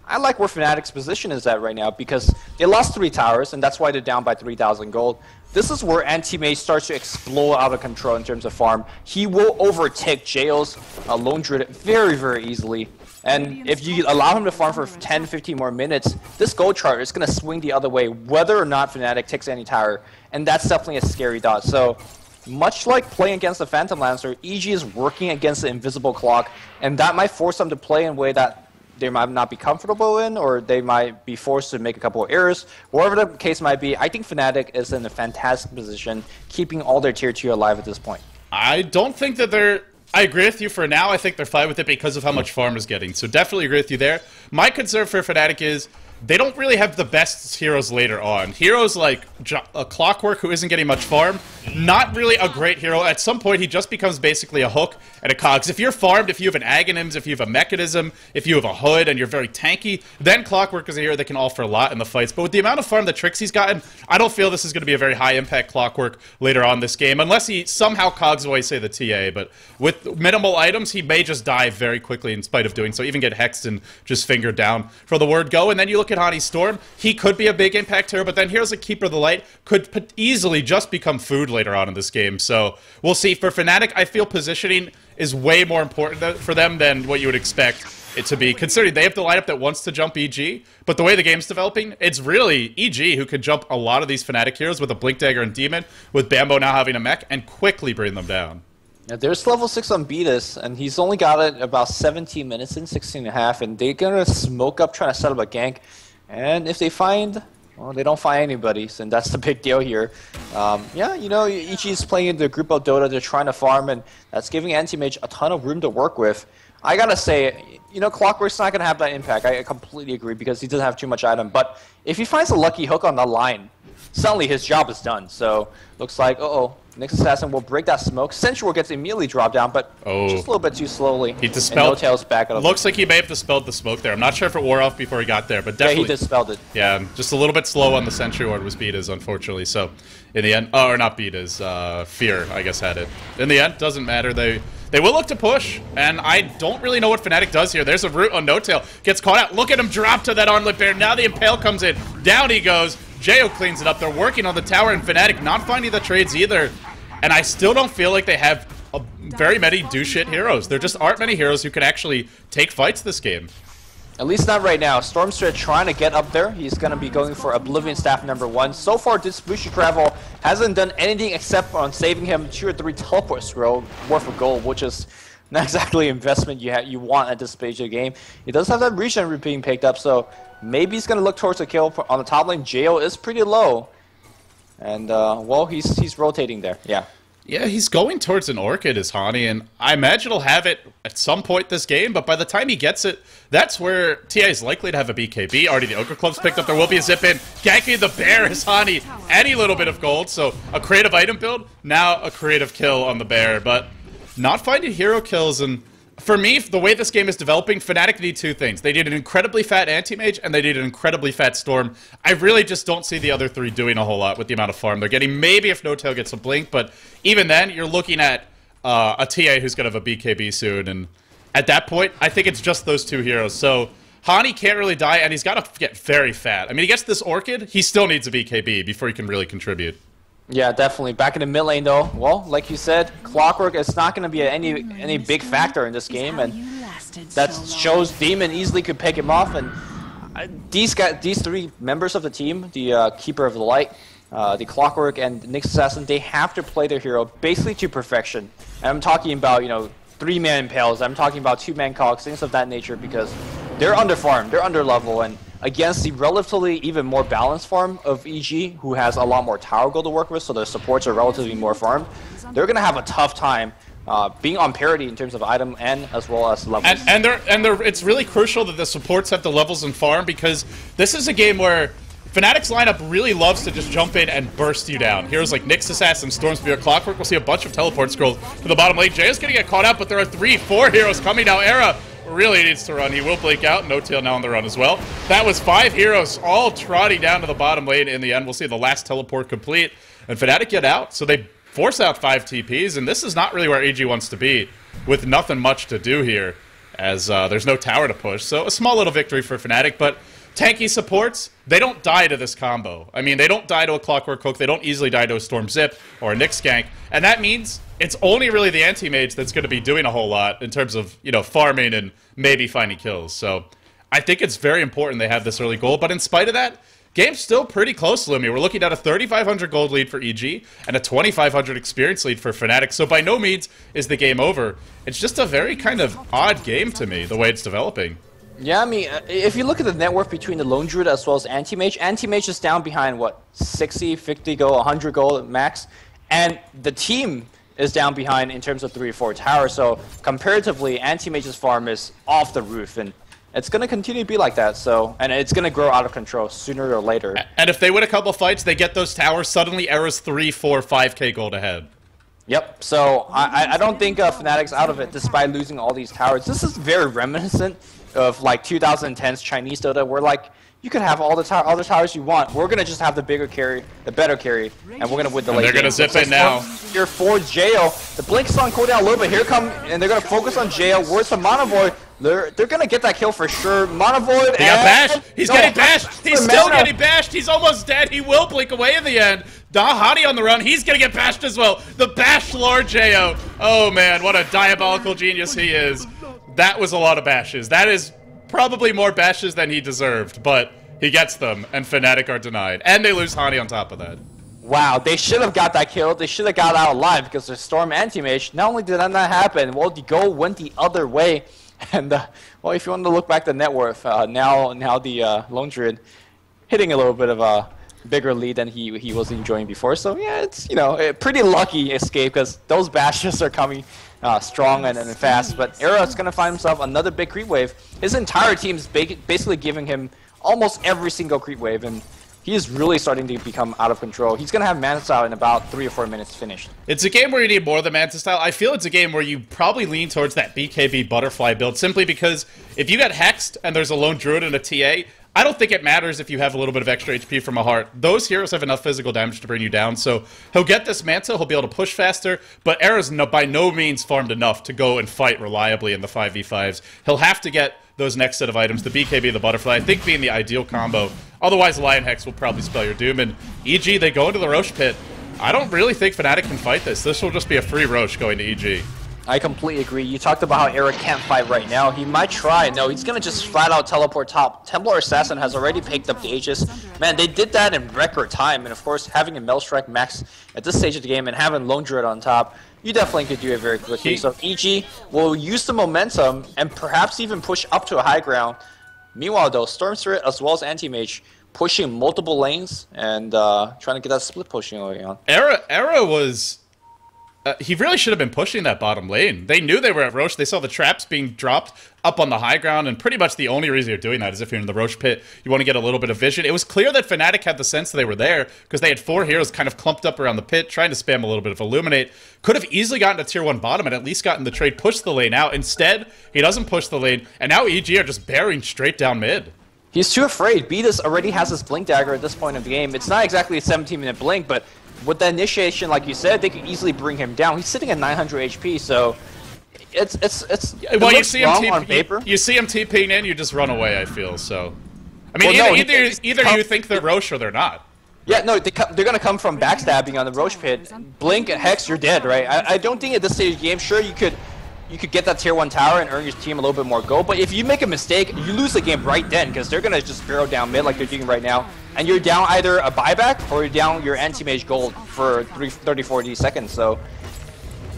I like where Fnatic's position is at right now because they lost 3 towers, and that's why they're down by 3,000 gold. This is where Anti-Mage starts to explode out of control in terms of farm. He will overtake Jail's Lone Druid very, very easily. And if you allow him to farm for 10, 15 more minutes, this gold chart is going to swing the other way, whether or not Fnatic takes any tower. And that's definitely a scary dot. So, much like playing against the Phantom Lancer, EG is working against the invisible clock, and that might force them to play in a way that they might not be comfortable in, or they might be forced to make a couple of errors. Whatever the case might be, I think Fnatic is in a fantastic position, keeping all their tier 2 alive at this point. I don't think that they're... I agree with you for now. I think they're fine with it because of how much farm is getting. So definitely agree with you there. My concern for Fnatic is they don't really have the best heroes later on. Heroes like a Clockwork, who isn't getting much farm, not really a great hero. At some point, he just becomes basically a hook and a cogs. If you're farmed, if you have an Aghanims, if you have a Mechanism, if you have a Hood, and you're very tanky, then Clockwork is a hero that can offer a lot in the fights. But with the amount of farm that Trixie's gotten, I don't feel this is going to be a very high-impact Clockwork later on this game, unless he somehow cogs away, say, the TA. But with minimal items, he may just die very quickly in spite of doing so, even get hexed and just fingered down for the word go. And then you look at Hani Storm, he could be a big impact hero, but then here's a Keeper of the Light, could easily just become food later on in this game. So we'll see. For Fnatic, I feel positioning is way more important for them than what you would expect it to be, considering they have the lineup that wants to jump EG, but the way the game's developing, it's really EG who could jump a lot of these Fnatic heroes with a Blink Dagger and Demon, with Bambo now having a mech, and quickly bring them down. Yeah, there's level 6 on Beatus, and he's only got it about 17 minutes in, 16 and a half, and they're gonna smoke up trying to set up a gank. And if they find, well, they don't find anybody, so that's the big deal here. Yeah, you know, EG is playing in the group of Dota, they're trying to farm, and that's giving Anti-Mage a ton of room to work with. I gotta say, you know, Clockwork's not gonna have that impact, I completely agree, because he doesn't have too much item, but if he finds a lucky hook on the line, suddenly his job is done. So, looks like, Nyx Assassin will break that smoke. Sensual gets immediately dropped down, but just a little bit too slowly. He dispelled. And No-Tail's back. Looks like he may have dispelled the smoke there. I'm not sure if it wore off before he got there, but definitely. Yeah, he dispelled it. Yeah, just a little bit slow on the Sentry Ward was Beat unfortunately. So, in the end, or not Beat Fear, I guess, had it. In the end, doesn't matter. They will look to push, and I don't really know what Fnatic does here. There's a root on No-Tail. Gets caught out. Look at him drop to that Armlet Bear. Now the Impale comes in. Down he goes. Jo cleans it up. They're working on the tower, and Fnatic not finding the trades either. And I still don't feel like they have very many do-shit heroes. There just aren't many heroes who can actually take fights this game. At least not right now. Stormstrat trying to get up there. He's going to be going for Oblivion Staff #1. So far, Distribution Travel hasn't done anything except on saving him 2 or 3 teleport scroll worth of gold, which is not exactly investment you want at this stage of the game. He does have that regen being picked up, so maybe he's going to look towards a kill on the top lane. Jo is pretty low. And, well, he's rotating there, yeah. Yeah, he's going towards an Orchid as Hani, and I imagine he'll have it at some point this game, but by the time he gets it, that's where TA is likely to have a BKB. Already the Ogre Club's picked up, there will be a zip-in. Ganking the Bear is Hani, any little bit of gold, so a creative item build, now a creative kill on the Bear, but not finding hero kills, and for me, the way this game is developing, Fnatic need 2 things. They need an incredibly fat Anti-Mage, and they need an incredibly fat Storm. I really just don't see the other 3 doing a whole lot with the amount of farm they're getting. Maybe if No-Tail gets a Blink, but even then, you're looking at a TA who's going to have a BKB soon, and at that point, I think it's just those 2 heroes. So, Hani can't really die, and he's got to get very fat. I mean, he gets this Orchid, he still needs a BKB before he can really contribute. Yeah, definitely. Back in the mid lane, though, well, like you said, Clockwork is not going to be any big factor in this game, and that shows Demon easily could pick him off. And these 3 members of the team, the Keeper of the Light, the Clockwork, and Nyx Assassin, they have to play their hero basically to perfection. And I'm talking about, 3-man Impales, I'm talking about 2-man Cogs, things of that nature, because they're under-farmed, they're under-level, and against the relatively even more balanced farm of EG, who has a lot more tower gold to work with, so their supports are relatively more farmed, they're going to have a tough time being on parity in terms of item and as well as levels. And it's really crucial that the supports have the levels and farm, because this is a game where Fnatic's lineup really loves to just jump in and burst you down. Heroes like Nyx Assassin, Stormspear, Clockwork, we'll see a bunch of teleport scrolls to the bottom lane. Jay's going to get caught out, but there are 3, 4 heroes coming now. Era really needs to run. He will blink out. No-Tail now on the run as well. That was 5 heroes all trotting down to the bottom lane in the end. We'll see the last teleport complete. And Fnatic get out, so they force out 5 TPs, and this is not really where EG wants to be, with nothing much to do here, as there's no tower to push. So a small little victory for Fnatic, but tanky supports, they don't die to this combo. I mean, they don't die to a Clockwork Hook, they don't easily die to a Storm Zip or a Nyx gank, and that means it's only really the anti-mage that's going to be doing a whole lot in terms of, you know, farming and maybe finding kills. So I think it's very important they have this early goal, but in spite of that, game's still pretty close, Lumi. We're looking at a 3,500 gold lead for EG and a 2,500 experience lead for Fnatic, so by no means is the game over. It's just a very kind of odd game to me, the way it's developing. Yeah, I mean, if you look at the net worth between the Lone Druid as well as Anti-Mage, Anti-Mage is down behind, what, 60, 50 gold, 100 gold max, and the team is down behind in terms of 3 or 4 towers, so comparatively, Anti-Mage's farm is off the roof, and it's going to continue to be like that, so, and it's going to grow out of control sooner or later. And if they win a couple fights, they get those towers, suddenly Era's 3, 4, 5k gold ahead. Yep, so I don't think Fnatic's out of it despite losing all these towers. This is very reminiscent of like 2010's Chinese Dota, where like you could have all the towers you want. We're gonna just have the bigger carry, the better carry, and we're gonna win the late game. They're gonna zip in now. Here for JL, the Blink's on cooldown a little bit. Here come, and they're gonna focus on JL. Where's the Mana Void? They're gonna get that kill for sure. Mana Void. He got bashed. He's getting bashed. He's still getting bashed. He's almost dead. He will blink away in the end. Dahani on the run. He's gonna get bashed as well. The Bash Lord JO. Oh man, what a diabolical genius he is. That was a lot of bashes. That is probably more bashes than he deserved, but he gets them, and Fnatic are denied. And they lose Hani on top of that. Wow, they should have got that kill. They should have got out alive because the Storm Anti-Mage. Not only did that not happen, well, the goal went the other way. And, well, if you want to look back at the net worth, now the Lone Druid hitting a little bit of a bigger lead than he was enjoying before. So, yeah, it's, you know, a pretty lucky escape because those bashes are coming strong and fast. But Era's going to find himself another big creep wave. His entire team is basically giving him almost every single creep wave, and he is really starting to become out of control. He's going to have Manta Style in about 3 or 4 minutes finished. It's a game where you need more than Manta Style. I feel it's a game where you probably lean towards that BKB Butterfly build, simply because if you get hexed and there's a Lone Druid and a TA, I don't think it matters if you have a little bit of extra HP from a heart. Those heroes have enough physical damage to bring you down, so he'll get this Manta, he'll be able to push faster, but Era's by no means farmed enough to go and fight reliably in the 5v5s. He'll have to get those next set of items, the BKB, the Butterfly, I think being the ideal combo. Otherwise, Lion Hex will probably spell your doom, and EG, they go into the Rosh pit. I don't really think Fnatic can fight this. This will just be a free Rosh going to EG. I completely agree. You talked about how Era can't fight right now. He might try. No, he's going to just flat out teleport top. Templar Assassin has already picked up the Aegis. Man, they did that in record time. And of course, having a Maelstrom max at this stage of the game and having Lone Druid on top, you definitely could do it very quickly. So EG will use the momentum and perhaps even push up to a high ground. Meanwhile, though, Storm Spirit as well as Anti-Mage pushing multiple lanes and trying to get that split pushing going on. Era was... he really should have been pushing that bottom lane. They knew they were at Rosh. They saw the traps being dropped up on the high ground, and pretty much the only reason you're doing that is if you're in the Rosh pit, you want to get a little bit of vision. It was clear that Fnatic had the sense that they were there, because they had 4 heroes kind of clumped up around the pit, trying to spam a little bit of Illuminate. Could have easily gotten to tier 1 bottom and at least gotten the trade, push the lane out. Instead, he doesn't push the lane, and now EG are just bearing straight down mid. He's too afraid. Beatus already has his Blink Dagger at this point of the game. It's not exactly a 17-minute blink, but with the initiation, like you said, they could easily bring him down. He's sitting at 900 HP, so it's well, you see him on paper. You see him TPing in, you just run away, I feel. So, I mean, well, either you think they're Rosh or they're not. Yeah, no, they're going to come from backstabbing on the Rosh pit. Blink and Hex, you're dead, right? I don't think at this stage of the game, sure, you could get that tier 1 tower and earn your team a little bit more gold, but if you make a mistake, you lose the game right then, because they're going to just barrel down mid like they're doing right now, and you're down either a buyback or you're down your anti-mage gold for 30-40 seconds, so,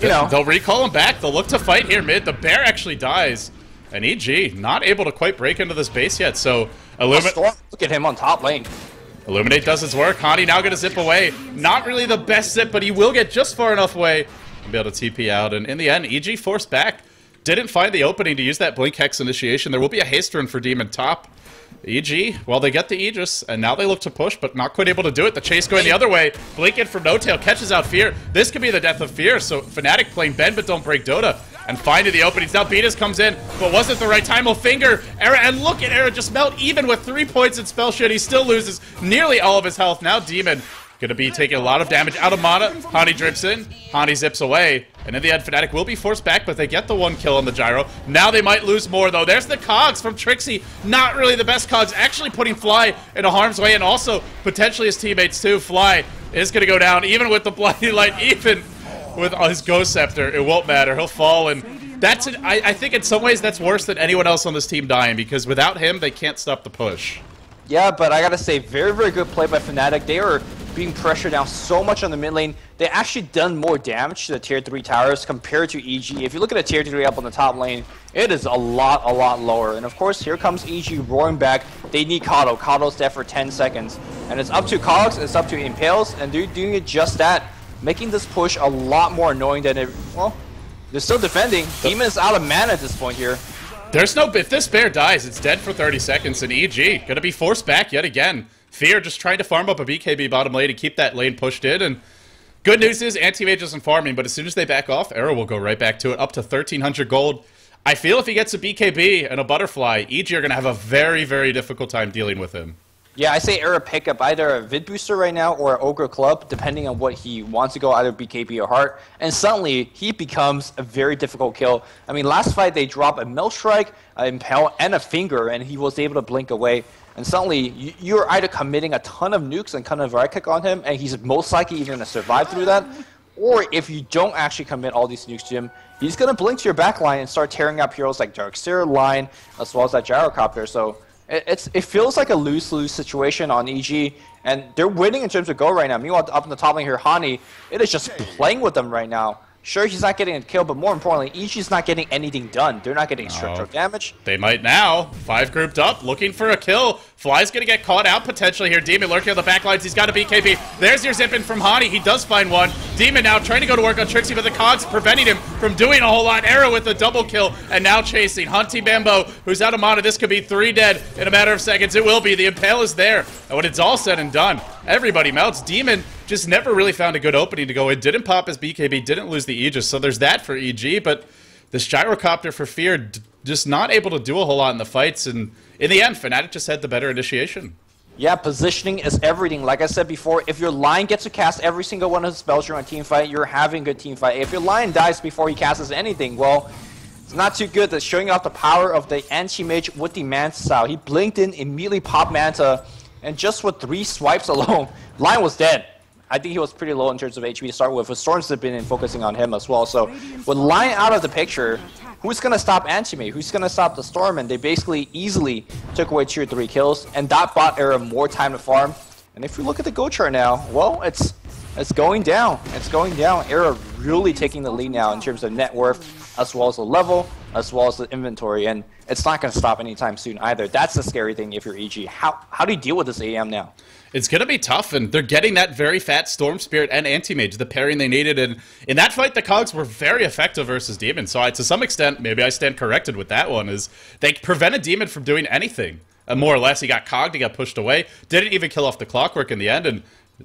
you know. They'll recall him back, they'll look to fight here mid, the bear actually dies, and EG not able to quite break into this base yet, so Look at him on top lane. Illuminate does its work, Hani now gonna zip away, not really the best zip, but he will get just far enough away and be able to TP out, and in the end, EG forced back. Didn't find the opening to use that Blink Hex initiation. There will be a haste run for Demon top. EG, well, they get the Aegis, and now they look to push, but not quite able to do it. The chase going the other way. Blink in from No Tail, catches out Fear. This could be the death of Fear, so Fnatic playing Bend but don't break Dota, and finding the openings. Now Beatus comes in, but wasn't the right time. He'll finger Era, and look at Era just melt. Even with 3 points in spell shit, he still loses nearly all of his health. Now Demon Gonna be taking a lot of damage out of mana. Hani drips in. Hani zips away. And in the end, Fnatic will be forced back, but they get the 1 kill on the gyro. Now they might lose more, though. There's the Cogs from Trixie. Not really the best Cogs. Actually putting Fly into harm's way, and also potentially his teammates, too. Fly is gonna go down, even with the Bloody Light, even with his Ghost Scepter. It won't matter. He'll fall, and that's I think in some ways that's worse than anyone else on this team dying, because without him, they can't stop the push. Yeah, but I gotta say, very, very good play by Fnatic. They are being pressured down so much on the mid lane. They actually done more damage to the tier 3 towers compared to EG. If you look at a tier 3 up on the top lane, it is a lot lower. And of course, here comes EG roaring back. They need Kato. Kato's dead for 10 seconds. And it's up to Cogs, it's up to Impales, and they're doing it just that, making this push a lot more annoying than it, well, they're still defending. Demon is out of mana at this point here. There's no, if this bear dies, it's dead for 30 seconds, and EG gonna be forced back yet again. Fear just trying to farm up a BKB bottom lane to keep that lane pushed in, and good news is Anti-Mage isn't farming, but as soon as they back off, Arrow will go right back to it, up to 1,300 gold. I feel if he gets a BKB and a Butterfly, EG are gonna have a very, very difficult time dealing with him. Yeah, I say Era pick up either a Vid Booster right now or an Ogre Club, depending on what he wants to go, either BKB or Heart. And suddenly, he becomes a very difficult kill. I mean, last fight they dropped a Milk Strike, an Impale, and a Finger, and he was able to blink away. And suddenly, you're either committing a ton of nukes and kind of right click on him, and he's most likely even going to survive through that. Or if you don't actually commit all these nukes to him, he's going to blink to your backline and start tearing up heroes like Darkseer, Line, as well as that Gyrocopter. So it feels like a lose-lose situation on EG, and they're winning in terms of go right now. Meanwhile, up in the top lane here, Hani, it is just playing with them right now. Sure, he's not getting a kill, but more importantly, EG's not getting anything done. They're not getting structural damage. They might now. 5 grouped up, looking for a kill. Fly's gonna get caught out potentially here. Demon lurking on the backlines. He's got a BKB. There's your zip in from Hani. He does find one. Demon now trying to go to work on Trixie, but the Cogs preventing him from doing a whole lot. Arrow with the double kill, and now chasing. Hunty Bambo, who's out of mana. This could be 3 dead in a matter of seconds. It will be. The Impale is there. And when it's all said and done, everybody melts. Demon just never really found a good opening to go in. Didn't pop his BKB, didn't lose the Aegis, so there's that for EG, but this Gyrocopter for Fear just not able to do a whole lot in the fights, and in the end, Fnatic just had the better initiation. Yeah, positioning is everything. Like I said before, if your line gets to cast every single one of his spells during a team fight, you're having a good team fight. If your line dies before he casts anything, well, it's not too good. That's showing off the power of the Anti-Mage with the Manta style. He blinked in, immediately popped Manta, and just with 3 swipes alone, line was dead. I think he was pretty low in terms of HP to start with Storm's been in focusing on him as well. So with Lion out of the picture, who's going to stop Anti-Mage? Who's going to stop the Storm? And they basically easily took away 2 or 3 kills, and that bought Era more time to farm. And if we look at the go chart now, well, it's going down. It's going down. Era really taking the lead now in terms of net worth, as well as the level, as well as the inventory. And it's not going to stop anytime soon either. That's the scary thing if you're EG. How do you deal with this AM now? It's going to be tough, and they're getting that very fat Storm Spirit and Anti-Mage, the pairing they needed, and in that fight, the Cogs were very effective versus Demon, so to some extent, maybe I stand corrected with that one, is they prevented Demon from doing anything, more or less. He got cogged, he got pushed away, didn't even kill off the Clockwork in the end, and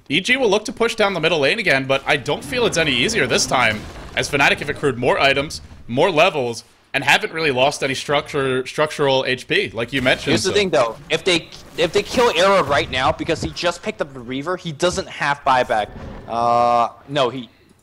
EG will look to push down the middle lane again, but I don't feel it's any easier this time, as Fnatic have accrued more items, more levels, and haven't really lost any structural HP, like you mentioned. Here's the thing, though. If they kill Era right now because he just picked up the Reaver, he doesn't have buyback. No,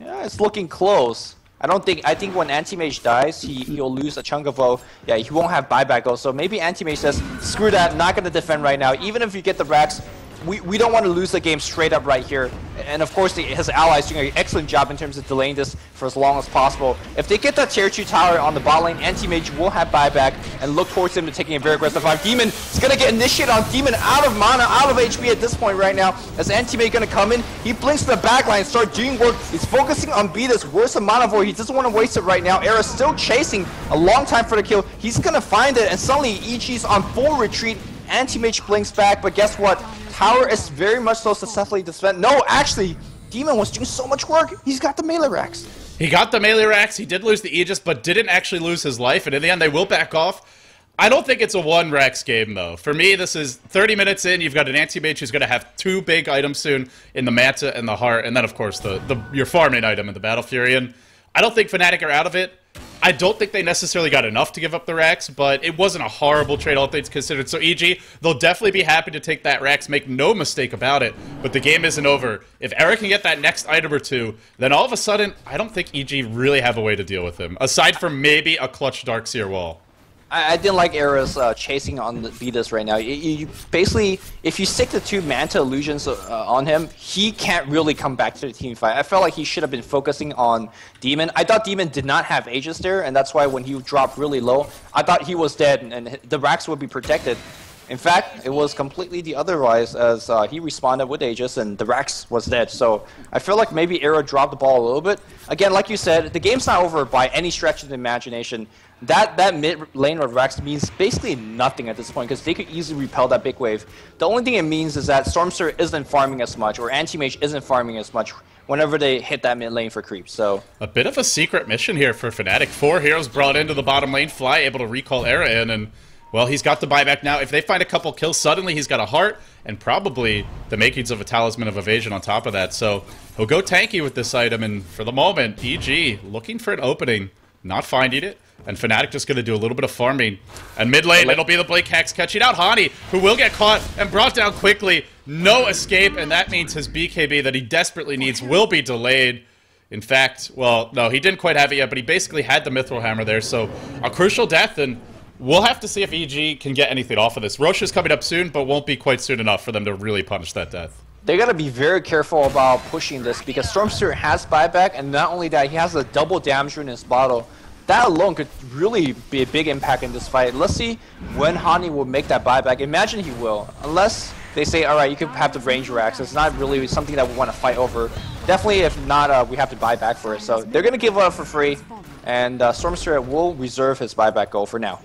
it's looking close. I think when Anti-Mage dies, he'll lose a chunk of yeah, he won't have buyback though. So maybe Anti-Mage says, screw that, not gonna defend right now. Even if you get the racks, we don't want to lose the game straight up right here. And of course, his allies doing an excellent job in terms of delaying this for as long as possible. If they get that tier 2 tower on the bot lane, Anti-Mage will have buyback and look towards him to taking a very aggressive fight. Demon is going to get initiated on Demon, out of mana, out of HP at this point right now. As Anti-Mage going to come in, he blinks to the backline, start doing work. He's focusing on B, this worst of mana void. He doesn't want to waste it right now. Era's still chasing a long time for the kill. He's going to find it, and suddenly EG's on full retreat. Anti-Mage blinks back, but guess what? Tower is very much so successfully defended. No, actually, Demon was doing so much work. He's got the melee racks. He got the melee racks. He did lose the Aegis, but didn't actually lose his life. And in the end, they will back off. I don't think it's a 1-Rex game, though. For me, this is 30 minutes in. You've got an Anti-Mage who's going to have 2 big items soon in the Manta and the Heart. And then, of course, your farming item in the Battle Fury. And I don't think Fnatic are out of it. I don't think they necessarily got enough to give up the racks, but it wasn't a horrible trade, all things considered. So EG, they'll definitely be happy to take that racks, make no mistake about it, but the game isn't over. If Era can get that next item or two, then all of a sudden, I don't think EG really have a way to deal with him, aside from maybe a clutch Darkseer wall. I didn't like Era's chasing on the Beatus right now. You basically, if you stick the 2 Manta Illusions on him, he can't really come back to the team fight. I felt like he should have been focusing on Demon. I thought Demon did not have Aegis there, and that's why when he dropped really low, I thought he was dead and the racks would be protected. In fact, it was completely the otherwise as he responded with Aegis and the Rax was dead. So I feel like maybe Era dropped the ball a little bit. Again, like you said, the game's not over by any stretch of the imagination. That mid lane of Rax means basically nothing at this point because they could easily repel that big wave. The only thing it means is that Stormster isn't farming as much or Anti-Mage isn't farming as much whenever they hit that mid lane for creeps. So a bit of a secret mission here for Fnatic. 4 heroes brought into the bottom lane, Fly able to recall Era in, and well, he's got the buyback now. If they find a couple kills, suddenly he's got a heart and probably the makings of a Talisman of Evasion on top of that. So he'll go tanky with this item, and for the moment, EG looking for an opening, not finding it. And Fnatic just going to do a little bit of farming. And mid lane, it'll be the Blake Hex catching out Hani, who will get caught and brought down quickly. No escape, and that means his BKB that he desperately needs will be delayed. In fact, well, no, he didn't quite have it yet, but he basically had the Mithril Hammer there. So a crucial death, and we'll have to see if EG can get anything off of this. Rosh is coming up soon, but won't be quite soon enough for them to really punish that death. They gotta be very careful about pushing this because Stormster has buyback, and not only that, he has a double damage in his bottle. That alone could really be a big impact in this fight. Let's see when Hani will make that buyback. Imagine he will. Unless they say, alright, you can have the range racks. It's not really something that we want to fight over. Definitely, if not, we have to buy back for it. So they're going to give it up for free. And Stormster will reserve his buyback goal for now.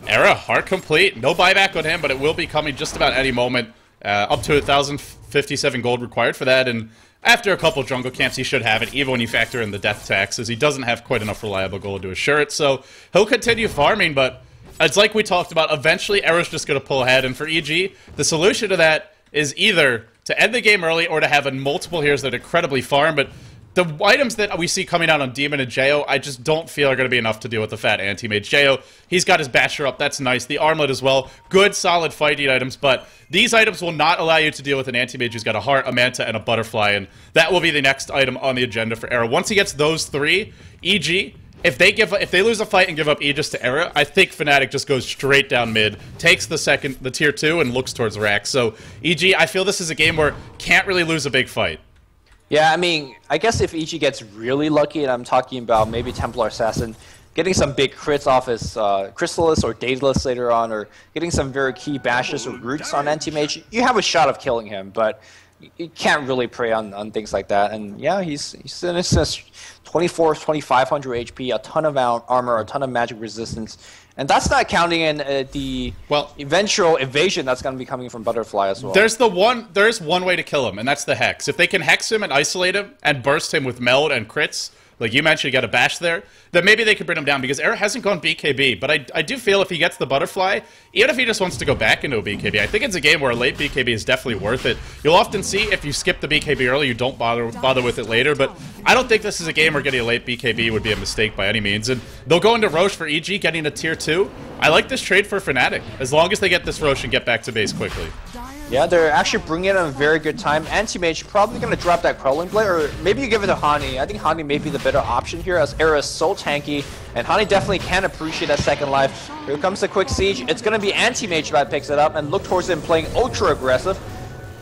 Era, heart complete. No buyback on him, but it will be coming just about any moment. Up to 1,057 gold required for that. And after a couple jungle camps, he should have it, even when you factor in the death taxes. He doesn't have quite enough reliable gold to assure it, so he'll continue farming, but it's like we talked about, eventually Era's just going to pull ahead, and for EG, the solution to that is either to end the game early or to have multiple heroes that incredibly farm, but the items that we see coming out on Demon and Jo, I just don't feel are going to be enough to deal with the fat anti-mage. Jo, he's got his Basher up, that's nice. The Armlet as well, good, solid fighting items, but these items will not allow you to deal with an anti-mage who's got a Heart, a Manta, and a Butterfly, and that will be the next item on the agenda for Era. Once he gets those 3, EG, if they lose a fight and give up Aegis to Era, I think Fnatic just goes straight down mid, takes the tier 2, and looks towards Rax. So, EG, I feel this is a game where can't really lose a big fight. Yeah, I mean, I guess if EG gets really lucky, and I'm talking about maybe Templar Assassin, getting some big crits off his Chrysalis or Daedalus later on, or getting some very key bashes or roots on Anti-Mage, you have a shot of killing him, but you can't really prey on things like that. And yeah, he's in his 2,500 HP, a ton of armor, a ton of magic resistance. And that's not counting in the eventual evasion that's going to be coming from Butterfly as well. There's one way to kill him, and that's the Hex. If they can Hex him and isolate him and burst him with Meld and crits, like you mentioned, you got a bash there, then maybe they could bring him down, because Era hasn't gone BKB, but I do feel if he gets the Butterfly, even if he just wants to go back into a BKB, I think it's a game where a late BKB is definitely worth it. You'll often see if you skip the BKB early, you don't bother with it later, but I don't think this is a game where getting a late BKB would be a mistake by any means, and they'll go into Rosh for EG, getting a tier 2. I like this trade for Fnatic, as long as they get this Rosh and get back to base quickly. Yeah, they're actually bringing it at a very good time. Anti-Mage probably going to drop that Crawling Blade, or maybe you give it to Hani. I think Hani may be the better option here, as Era is so tanky, and Hani definitely can appreciate that second life. Here comes the quick siege. It's going to be Anti-Mage that picks it up, and look towards him playing ultra aggressive.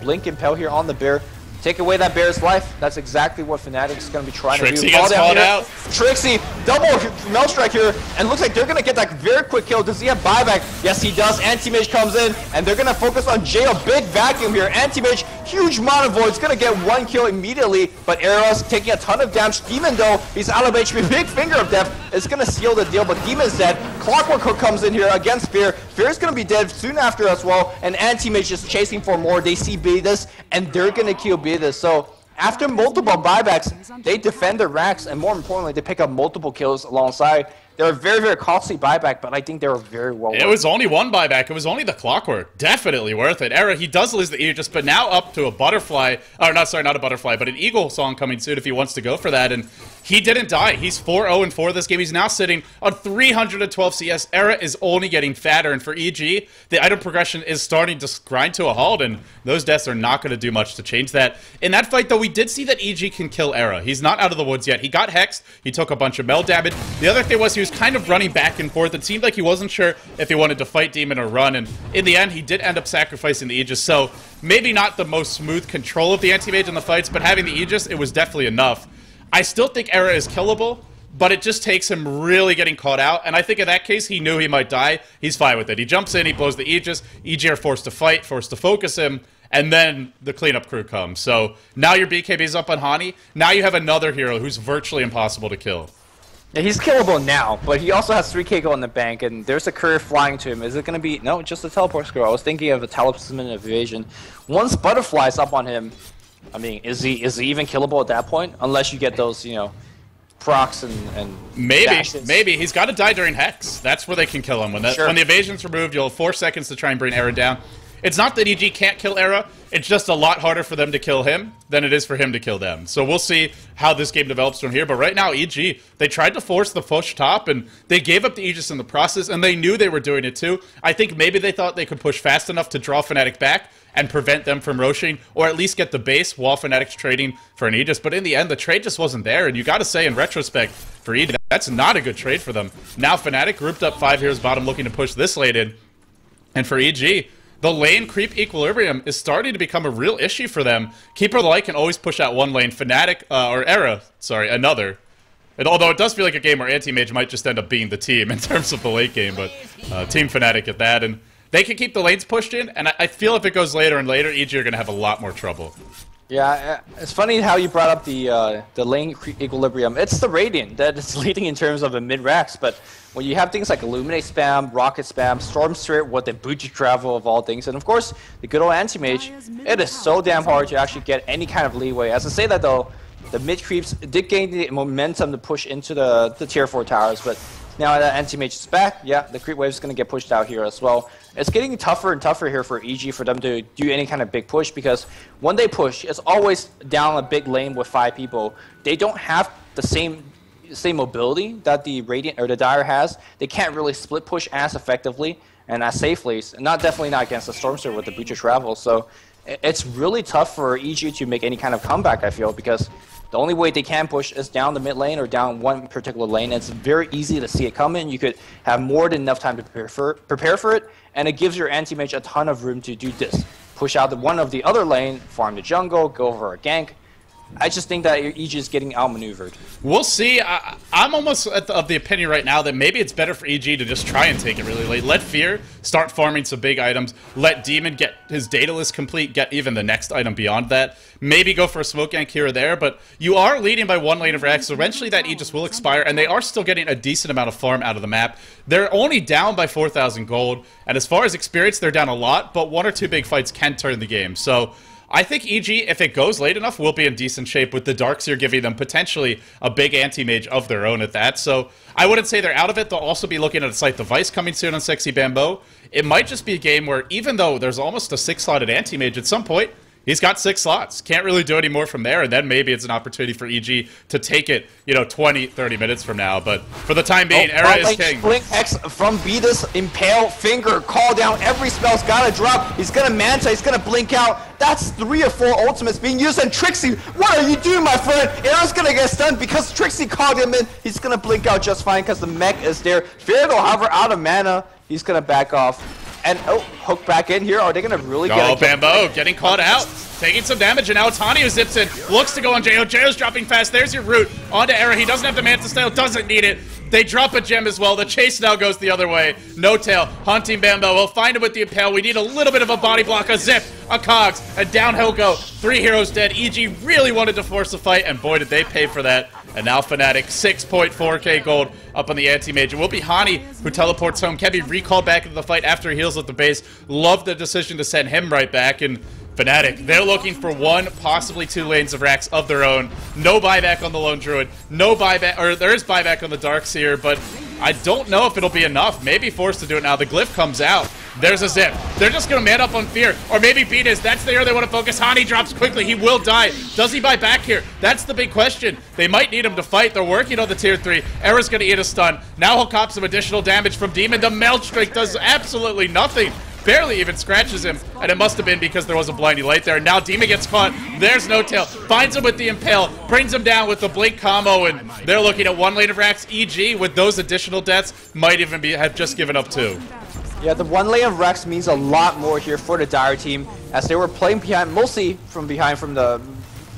Blink Impel here on the bear. Take away that bear's life. That's exactly what Fnatic is going to be trying to do. Trixie gets called out. Trixie, double Meld Strike here, and looks like they're going to get that very quick kill. Does he have buyback? Yes, he does. Anti-Mage comes in, and they're going to focus on Jay, a big vacuum here. Anti-Mage, huge Mana Void's going to get 1 kill immediately, but Eros taking a ton of damage. Demon, though, he's out of HP. Big Finger of Death is going to seal the deal, but Demon's dead. Clockwork Hook comes in here against Fear. Fear's going to be dead soon after as well, and Anti-Mage is chasing for more. They see Beatus, and they're going to kill Beatus. So after multiple buybacks, they defend their racks, and more importantly, they pick up multiple kills alongside. They were very, very costly buyback, but I think they were very well worth. It was only one buyback. It was only the clockwork. Definitely worth it. Era, he does lose the Aegis, but now up to a butterfly. Or, not a butterfly, but an eagle song coming soon if he wants to go for that. And he didn't die. He's 4-0-4 this game. He's now sitting on 312 CS. Era is only getting fatter. And for EG, the item progression is starting to grind to a halt, and those deaths are not going to do much to change that. In that fight, though, we did see that EG can kill Era. He's not out of the woods yet. He got hexed. He took a bunch of meld damage. The other thing was he was kind of running back and forth. It seemed like he wasn't sure if he wanted to fight Demon or run, and in the end, he did end up sacrificing the Aegis. So maybe not the most smooth control of the anti-mage in the fights, but having the Aegis, it was definitely enough. I still think Era is killable, but it just takes him really getting caught out, and I think in that case, he knew he might die. He's fine with it. He jumps in, he blows the Aegis, EG are forced to fight, forced to focus him, and then the cleanup crew comes. So now your BKB's up on Hani. Now you have another hero who's virtually impossible to kill. Yeah, he's killable now, but he also has 3k gold in the bank, and there's a courier flying to him. Is it going to be... No, just a teleport scroll. I was thinking of a talisman evasion. Once Butterfly's up on him, I mean, is he even killable at that point? Unless you get those, you know, procs and maybe he's got to die during Hex. That's where they can kill him. When the evasion's removed, you'll have 4 seconds to try and bring Era down. It's not that EG can't kill Era, it's just a lot harder for them to kill him than it is for him to kill them. So we'll see how this game develops from here. But right now, EG, they tried to force the push top, and they gave up the Aegis in the process, and they knew they were doing it too. I think maybe they thought they could push fast enough to draw Fnatic back and prevent them from Roshing, or at least get the base while Fnatic's trading for an Aegis. But in the end, the trade just wasn't there, and you gotta say, in retrospect, for EG, that's not a good trade for them. Now Fnatic grouped up 5 heroes bottom looking to push this lane in, and for EG, the lane creep equilibrium is starting to become a real issue for them. Keeper of the Light can always push out one lane. Fnatic, or Era, sorry, another. And although it does feel like a game where Anti-Mage might just end up being the team in terms of the late game, but Team Fnatic at that. And they can keep the lanes pushed in, and I feel if it goes later and later, EG are going to have a lot more trouble. Yeah, it's funny how you brought up the lane equilibrium. It's the Radiant that is leading in terms of the mid-racks, but when you have things like Illuminate spam, Rocket spam, Storm Spirit with the Booty Travel of all things, and of course, the good old Anti-Mage, it is so damn hard to actually get any kind of leeway. As I say that though, the mid-creeps did gain the momentum to push into the tier 4 towers, but now that Anti-Mage is back, yeah, the creep wave is going to get pushed out here as well. It's getting tougher and tougher here for EG for them to do any kind of big push, because when they push, it's always down a big lane with 5 people. They don't have the same mobility that the Radiant or the Dire has. They can't really split push as effectively and as safely. Definitely not against the Stormster with the Butcher Travel. So it's really tough for EG to make any kind of comeback, I feel, because the only way they can push is down the mid lane or down one particular lane. It's very easy to see it coming. You could have more than enough time to prepare for it, and it gives your anti-mage a ton of room to do this. Push out one of the other lane, farm the jungle, go for a gank. I just think that EG is getting outmaneuvered. We'll see. I'm almost of the opinion right now that maybe it's better for EG to just try and take it really late. Let Fear start farming some big items. Let Demon get his data list complete, get even the next item beyond that. Maybe go for a smoke gank here or there, but you are leading by 1 lane of Rax, so eventually that Aegis will expire, and they are still getting a decent amount of farm out of the map. They're only down by 4,000 gold, and as far as experience, they're down a lot, but 1 or 2 big fights can turn the game. So I think EG, if it goes late enough, will be in decent shape with the Darkseer giving them potentially a big anti-mage of their own at that. So I wouldn't say they're out of it. They'll also be looking at a Scythe Device coming soon on Sexy Bamboo. It might just be a game where even though there's almost a 6-slotted anti-mage at some point, he's got 6 slots. Can't really do any more from there, and then maybe it's an opportunity for EG to take it, 20, 30 minutes from now. But for the time being, Era is king. Blink X from Beatus, Impale, Finger, call down. Every spell's gotta drop. He's gonna Manta, he's gonna blink out. That's 3 or 4 ultimates being used, and Trixie, what are you doing, my friend? Era's gonna get stunned because Trixie called him in. He's gonna blink out just fine because the mech is there. Fear, however, out of mana. He's gonna back off. And, hook back in here. Are they going to really get Bamboo getting caught out. Taking some damage, and now it's Hani who zips in. Looks to go on Jo. Jo's dropping fast. There's your root. Onto Era. He doesn't have the Manta Style. Doesn't need it. They drop a gem as well. The chase now goes the other way. No tail. Hunting Bamboo. We'll find him with the Impale. We need a little bit of a body block. A zip. A cogs. And down he'll go. 3 heroes dead. EG really wanted to force the fight, and boy, did they pay for that. And now Fnatic, 6.4k gold up on the anti-mage. It will be Hani who teleports home. Can be recalled back into the fight after he heals at the base. Love the decision to send him right back. And Fnatic, they're looking for 1, possibly 2 lanes of Rax of their own. No buyback on the Lone Druid. No buyback, or there is buyback on the Darkseer, but I don't know if it'll be enough. Maybe forced to do it now. The glyph comes out. There's a zip. They're just going to man up on Fear. Or maybe beat his. That's the area they want to focus. Hani drops quickly. He will die. Does he buy back here? That's the big question. They might need him to fight. They're working on the tier 3. Era's going to eat a stun. Now he'll cop some additional damage from Demon. The Melt Strike does absolutely nothing. Barely even scratches him, and it must have been because there was a blinding light there. Now Demon gets caught. There's No Tail. Finds him with the Impale. Brings him down with the Blink combo, and they're looking at 1 lane of Rax. EG, with those additional deaths, might even have just given up 2. Yeah, the 1 lane of Rex means a lot more here for the Dire team, as they were playing behind, mostly from behind from the,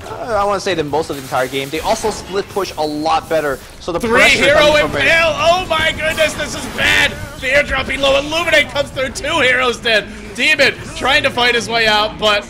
I want to say most of the entire game. They also split push a lot better, so the 3 hero Impale! Oh my goodness, this is bad! Fear dropping low. Illuminate comes through. 2 heroes dead. Demon trying to fight his way out, but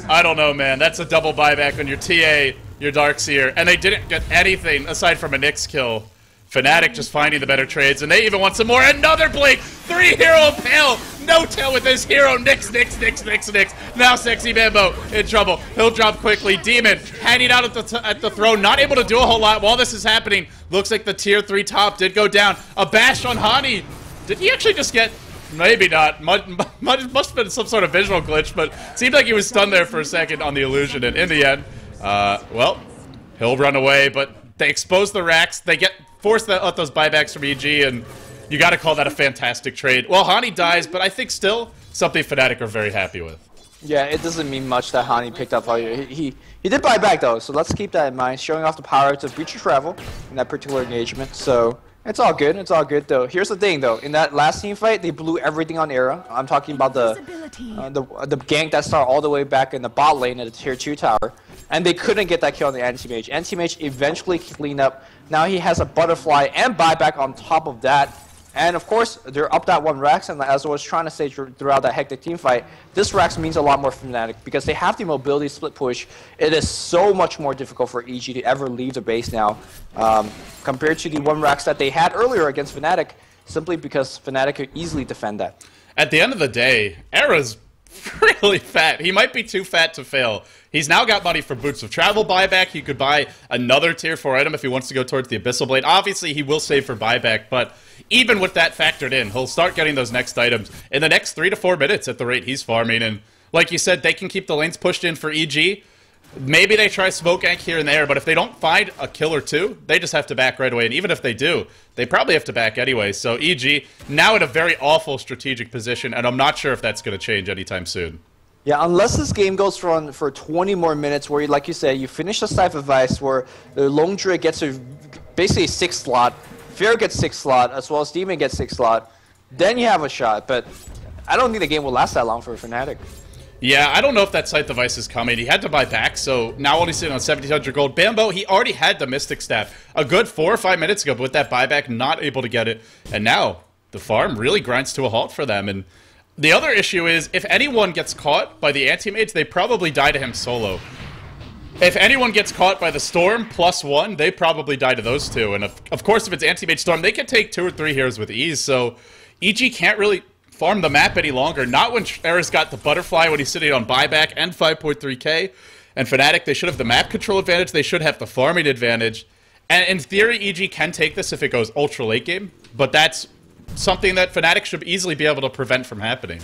I don't know, man. That's a double buyback on your TA, your Darkseer, and they didn't get anything aside from a Nyx kill. Fnatic just finding the better trades, and they even want some more. Another Blink! 3 hero Impale! No Tail with this hero. Nyx. Now Sexy Bambo in trouble. He'll drop quickly. Demon hanging out at the throne, not able to do a whole lot while this is happening. Looks like the tier 3 top did go down. A bash on Hani. Did he actually just get... Maybe not. Must have been some sort of visual glitch, but seemed like he was stunned there for a second on the illusion, and in the end, well, he'll run away, but they expose the racks. They get forced out those buybacks from EG, and you got to call that a fantastic trade. Well, Hani dies, but I think still something Fnatic are very happy with. Yeah, it doesn't mean much that Hani picked up. He did buy back, though, so let's keep that in mind. Showing off the power to Breach of Travel in that particular engagement, so... It's all good. It's all good, though. Here's the thing, though. In that last team fight, they blew everything on Era. I'm talking about the gank that started all the way back in the bot lane at the tier 2 tower, and they couldn't get that kill on the anti-mage. Anti-mage eventually cleaned up. Now he has a butterfly and buyback on top of that. And of course, they're up that 1 Rax, and as I was trying to say throughout that hectic team fight, this Rax means a lot more for Fnatic because they have the mobility split push. It is so much more difficult for EG to ever leave the base now, compared to the 1 Rax that they had earlier against Fnatic, simply because Fnatic could easily defend that. At the end of the day, Era's really fat. He might be too fat to fail. He's now got money for Boots of Travel buyback. He could buy another tier 4 item if he wants to go towards the Abyssal Blade. Obviously, he will save for buyback, but even with that factored in, he'll start getting those next items in the next 3 to 4 minutes at the rate he's farming. And like you said, they can keep the lanes pushed in for EG. Maybe they try smoke gank here and there, but if they don't find a kill or 2, they just have to back right away. And even if they do, they probably have to back anyway. So EG now in a very awful strategic position, and I'm not sure if that's going to change anytime soon. Yeah, unless this game goes for 20 more minutes where, like you said, you finish the Scythe of Vice where the Lone Druid gets basically a 6th slot, Fear gets 6th slot, as well as Demon gets 6th slot, then you have a shot. But I don't think the game will last that long for Fnatic. Yeah, I don't know if that Scythe device is coming. He had to buy back, so now only sitting on 1,700 gold. Bambo, he already had the Mystic Staff a good 4 or 5 minutes ago, but with that buyback, not able to get it. And now the farm really grinds to a halt for them. And the other issue is, if anyone gets caught by the anti-mage, they probably die to him solo. If anyone gets caught by the Storm +1, they probably die to those 2. And of course, if it's anti-mage Storm, they can take 2 or 3 heroes with ease. So EG can't really farm the map any longer. Not when Era's got the butterfly when he's sitting on buyback and 5.3k. And Fnatic, they should have the map control advantage. They should have the farming advantage. And in theory, EG can take this if it goes ultra late game. But that's something that Fnatic should easily be able to prevent from happening.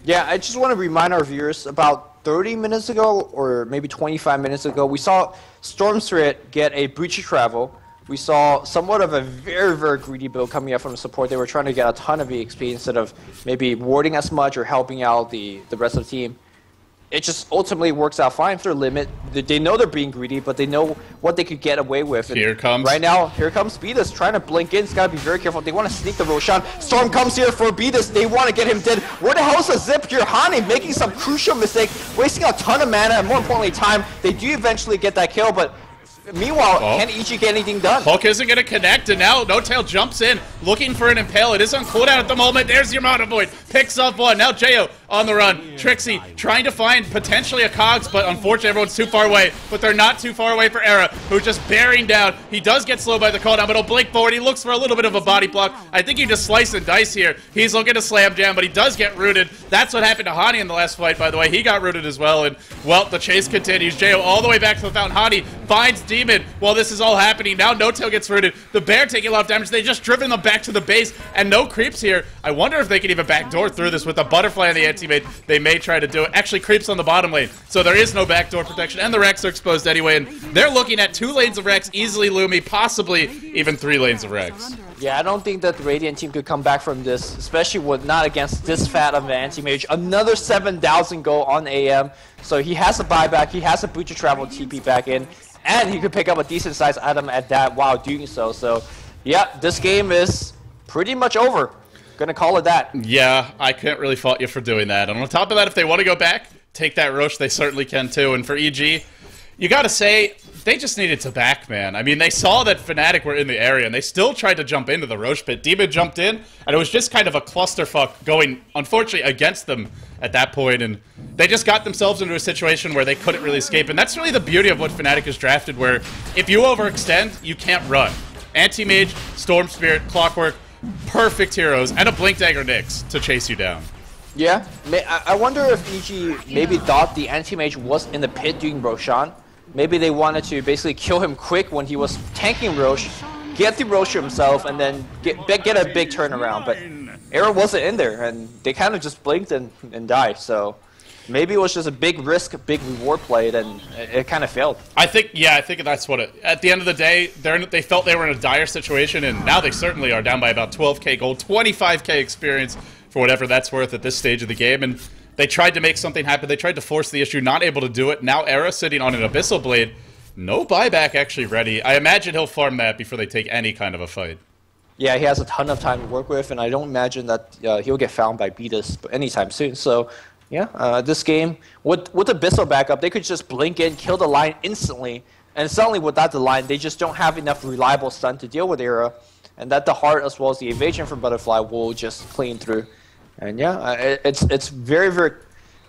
Yeah, I just want to remind our viewers, about 30 minutes ago, or maybe 25 minutes ago, we saw Storm Spirit get a Breach of Travel. We saw somewhat of a very, very greedy build coming up from the support. They were trying to get a ton of EXP instead of maybe warding as much or helping out the rest of the team. It just ultimately works out fine for their limit. They know they're being greedy, but they know what they could get away with. And here comes. Right now, here comes Beatus trying to blink in. He's got to be very careful. They want to sneak the Roshan. Storm comes here for Beatus. They want to get him dead. Where the hell is the zip here? Hani making some crucial mistake, wasting a ton of mana, and more importantly, time. They do eventually get that kill, but meanwhile, can EG get anything done? Hook isn't going to connect, and now No Tail jumps in, looking for an Impale. It is on cooldown at the moment. There's your Mana Void. Picks up 1. Now Jayo on the run. Trixie trying to find potentially a Cogs, but unfortunately everyone's too far away. But they're not too far away for Era, who's just bearing down. He does get slowed by the cooldown, but he'll blink forward. He looks for a little bit of a body block. I think he just sliced and dice here. He's looking to slam jam, but he does get rooted. That's what happened to Hani in the last fight, by the way. He got rooted as well, and, well, the chase continues. Jo all the way back to the fountain. Hani finds Demon while this is all happening. Now No-Tail gets rooted. The Bear taking a lot of damage. They just driven them back to the base, and no creeps here. I wonder if they can even backdoor through this with the butterfly and the anti-mage. They may try to do it. Actually, creeps on the bottom lane, so there is no backdoor protection, and the Rex are exposed anyway, and they're looking at 2 lanes of Rex, easily Lumi, possibly even 3 lanes of Rex. Yeah, I don't think that the Radiant team could come back from this, especially with not against this fat of an anti-mage. Another 7,000 gold on AM, so he has a buyback, he has a boot to travel TP back in, and he could pick up a decent sized item at that while doing so. So, yeah, this game is pretty much over. Gonna call it that. Yeah, I can't really fault you for doing that. And on top of that, if they want to go back, take that Rosh, they certainly can too. And for EG, you gotta say, they just needed to back, man. I mean, they saw that Fnatic were in the area, and they still tried to jump into the Rosh pit. Demon jumped in, and it was just kind of a clusterfuck going, unfortunately, against them at that point, and they just got themselves into a situation where they couldn't really escape. And that's really the beauty of what Fnatic has drafted, where if you overextend, you can't run. Anti-Mage, Storm Spirit, Clockwork, perfect heroes, and a Blink Dagger Nyx to chase you down. Yeah, I wonder if EG maybe thought the anti-mage was in the pit doing Roshan. Maybe they wanted to basically kill him quick when he was tanking Rosh, get the Rosh himself, and then get a big turnaround. But Era wasn't in there, and they kind of just blinked and died. So maybe it was just a big risk, big reward play, and it kind of failed. I think that's what it... At the end of the day, they felt they were in a dire situation, and now they certainly are down by about 12k gold, 25k experience for whatever that's worth at this stage of the game, and they tried to make something happen. They tried to force the issue, not able to do it. Now Era sitting on an Abyssal Blade. No buyback actually ready. I imagine he'll farm that before they take any kind of a fight. Yeah, he has a ton of time to work with, and I don't imagine that he'll get found by Beatus anytime soon. So, yeah, this game, with Abyssal backup, they could just blink in, kill the line instantly, and suddenly without the line, they just don't have enough reliable stun to deal with Era, and that the heart as well as the evasion from Butterfly will just clean through. And yeah, it's very, very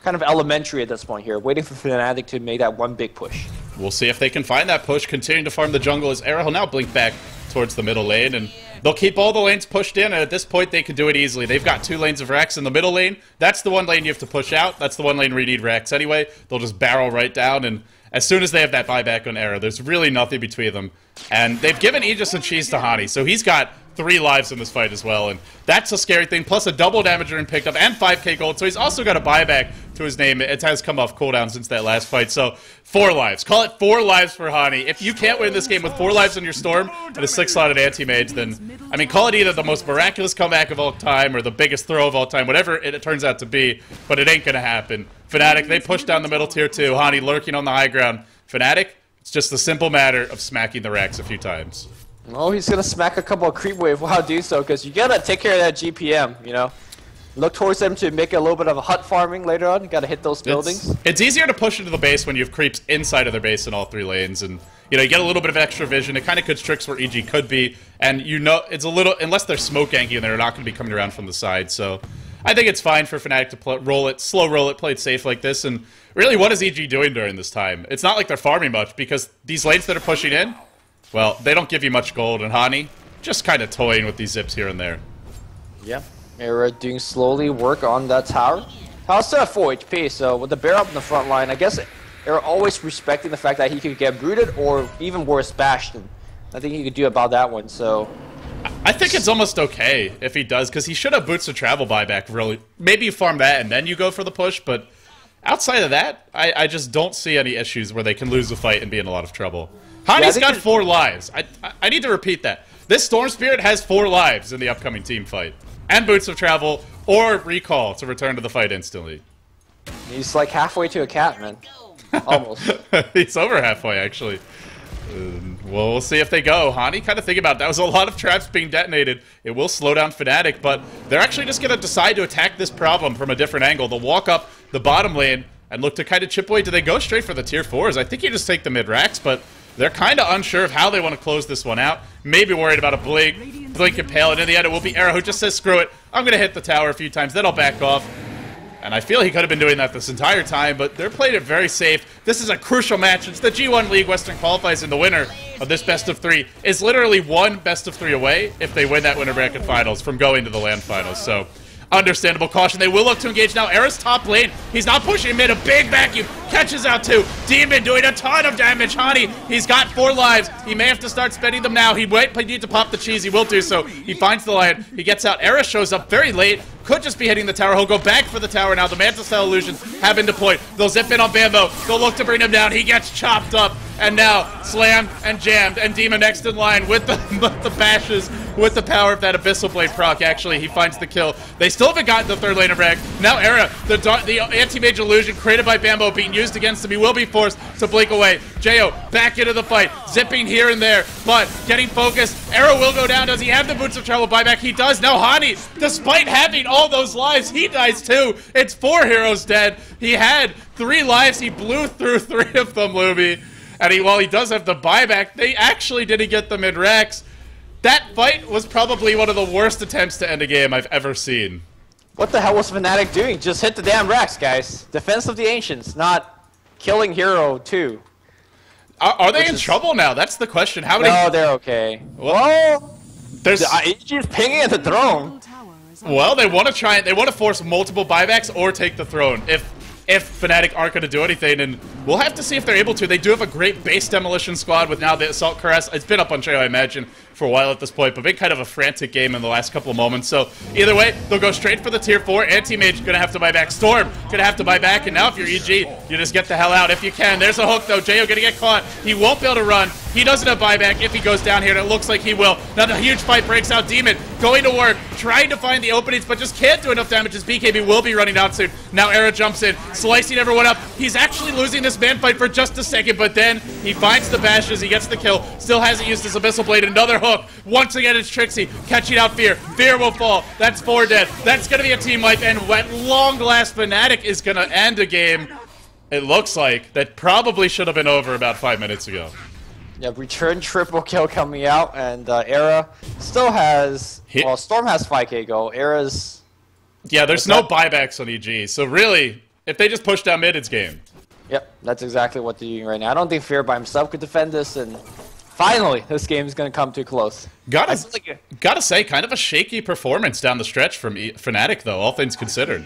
kind of elementary at this point here, waiting for Fnatic to make that one big push. We'll see if they can find that push, continuing to farm the jungle as Era will now blink back towards the middle lane, and they'll keep all the lanes pushed in, and at this point they can do it easily. They've got 2 lanes of Rex in the middle lane. That's the one lane you have to push out. That's the one lane where you need Rex anyway. They'll just barrel right down, and as soon as they have that buyback on Era, there's really nothing between them. And they've given Aegis and Cheese to Hani, so he's got 3 lives in this fight as well, and that's a scary thing, plus a double damager and picked up, and 5k gold, so he's also got a buyback to his name. It has come off cooldown since that last fight, so 4 lives. Call it 4 lives for Hani. If you can't win this game with 4 lives on your Storm and a 6-slotted anti-mage, then, I mean, call it either the most miraculous comeback of all time or the biggest throw of all time, whatever it turns out to be, but it ain't gonna happen. Fnatic, they push down the middle tier 2, Hani lurking on the high ground. Fnatic, it's just a simple matter of smacking the racks a few times. Oh, he's gonna smack a couple of creep wave while doing so, because you gotta take care of that GPM, you know? Look towards them to make a little bit of a hut farming later on. You gotta hit those buildings. It's easier to push into the base when you have creeps inside of their base in all 3 lanes, and you know, you get a little bit of extra vision. It kind of constricts where EG could be, and you know, it's a little, unless they're smoke ganking, they're not gonna be coming around from the side, so I think it's fine for Fnatic to slow roll it, play it safe like this, and really, what is EG doing during this time? It's not like they're farming much, because these lanes that are pushing in, well, they don't give you much gold, and Hani just kind of toying with these zips here and there. Yeah, Era doing slowly work on that tower. Tower's still at 4 HP, so with the bear up in the front line, I guess Era always respecting the fact that he could get rooted or even worse bashed, and I think he could do about that one, so... I think it's almost okay if he does, because he should have boots to travel buyback, really. Maybe you farm that and then you go for the push, but outside of that, I just don't see any issues where they can lose the fight and be in a lot of trouble. Hani's got 4 lives. I need to repeat that. This Storm Spirit has 4 lives in the upcoming team fight. And boots of travel or recall to return to the fight instantly. He's like halfway to a cat, man. Almost. He's over halfway, actually. Well, we'll see if they go. Hani, kind of think about it. That was a lot of traps being detonated. It will slow down Fnatic, but they're actually just going to decide to attack this problem from a different angle. They'll walk up the bottom lane and look to kind of chip away. Do they go straight for the tier 4s? I think you just take the mid-racks, but they're kind of unsure of how they want to close this one out. Maybe worried about a blink and pale, and in the end it will be Era who just says, screw it, I'm going to hit the tower a few times, then I'll back off. And I feel he could have been doing that this entire time, but they're playing it very safe. This is a crucial match. It's the G1 League Western Qualifiers, and the winner of this best of 3 is literally one best of 3 away if they win that winner bracket finals from going to the LAN finals. So, understandable caution. They will look to engage now. Era's top lane. He's not pushing mid. A big vacuum. Catches out 2. Demon doing a ton of damage. Hani, he's got 4 lives. He may have to start spending them now. He might need to pop the cheese. He will do so. He finds the lion. He gets out. Era shows up very late. Could just be hitting the tower. He'll go back for the tower now. The Manta-style illusions have been deployed. They'll zip in on Bambo. They'll look to bring him down. He gets chopped up. And now, slammed and jammed. And Demon next in line with the bashes, with the power of that Abyssal Blade proc. Actually, he finds the kill. They still haven't gotten the third laner back. Now Era, the anti-mage illusion created by Bambo being used against him. He will be forced to blink away. Jo back into the fight. Zipping here and there, but getting focused. Era will go down. Does he have the Boots of Travel buyback? He does. Now Hani, despite having all those lives, he dies too. It's 4 heroes dead. He had 3 lives. He blew through 3 of them, Luby. And while he does have the buyback, they actually didn't get the mid-Rex. That fight was probably one of the worst attempts to end a game I've ever seen. What the hell was Fnatic doing? Just hit the damn Rex, guys. Defense of the Ancients, not killing Hero 2. Are they in trouble now? That's the question. How many? No, they're okay. Well, there's just pinging at the throne. Well, they want to try it. They want to force multiple buybacks or take the throne. If Fnatic aren't going to do anything, and we'll have to see if they're able to. They do have a great base demolition squad with now the Assault Caress. It's been up on Trey, I imagine, for a while at this point, but been kind of a frantic game in the last couple of moments. So either way, they'll go straight for the tier 4. Anti-Mage going to have to buy back. Storm going to have to buy back, and now if you're EG, you just get the hell out if you can. There's a hook, though. Jo going to get caught. He won't be able to run. He doesn't have buyback if he goes down here, and it looks like he will. Now the huge fight breaks out. Demon going to work, trying to find the openings, but just can't do enough damage as BKB will be running out soon. Now Era jumps in, slicing everyone up. He's actually losing this man fight for just a second, but then he finds the bashes. He gets the kill. Still hasn't used his Abyssal Blade. Another hook. Once again, it's Trixie catching out Fear. Fear will fall. That's 4 dead. That's going to be a team wipe, and at long last, Fnatic is going to end a game, it looks like, that probably should have been over about 5 minutes ago. Yeah, return triple kill coming out, and Era still has... Well, Storm has 5k go. Era's... Yeah, there's no buybacks on EG, so really, if they just push down mid, it's game. Yep, that's exactly what they're doing right now. I don't think Fear by himself could defend this, and finally, this game is going to come too close. Gotta say, kind of a shaky performance down the stretch from Fnatic, though, all things considered.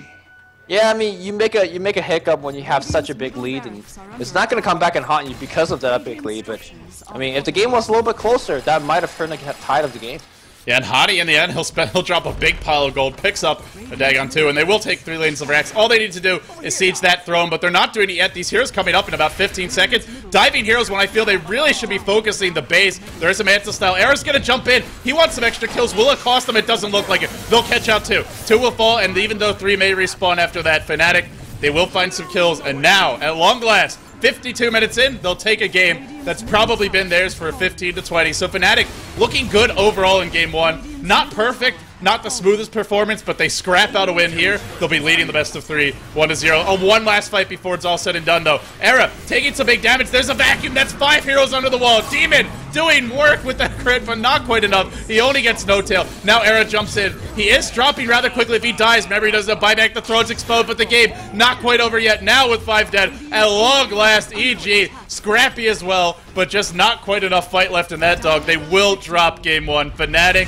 Yeah, I mean, you make a hiccup when you have such a big lead, and it's not going to come back and haunt you because of that big lead. But I mean, if the game was a little bit closer, that might have turned the tide of the game. Yeah, and Hani in the end, he'll drop a big pile of gold, picks up a Dagon 2, and they will take 3 lanes of Rex. All they need to do is siege that throne, but they're not doing it yet. These heroes coming up in about 15 seconds. Diving heroes when I feel they really should be focusing the base. There's a Manta style. Era's gonna jump in. He wants some extra kills. Will it cost them? It doesn't look like it. They'll catch out 2. 2 will fall, and even though 3 may respawn after that, Fnatic, they will find some kills, and now, at long last, 52 minutes in, they'll take a game that's probably been theirs for 15 to 20. So Fnatic looking good overall in game 1. Not perfect, not the smoothest performance, but they scrap out a win here. They'll be leading the best of 3, 1-0. One last fight before it's all said and done, though. Era taking some big damage. There's a vacuum. That's 5 heroes under the wall. Demon doing work with that crit, but not quite enough. He only gets no tail. Now Era jumps in. He is dropping rather quickly if he dies. Remember, he doesn't buy back. The throne's exposed, but the game not quite over yet. Now with 5 dead. At long last, EG scrappy as well, but just not quite enough fight left in that dog. They will drop game 1. Fnatic,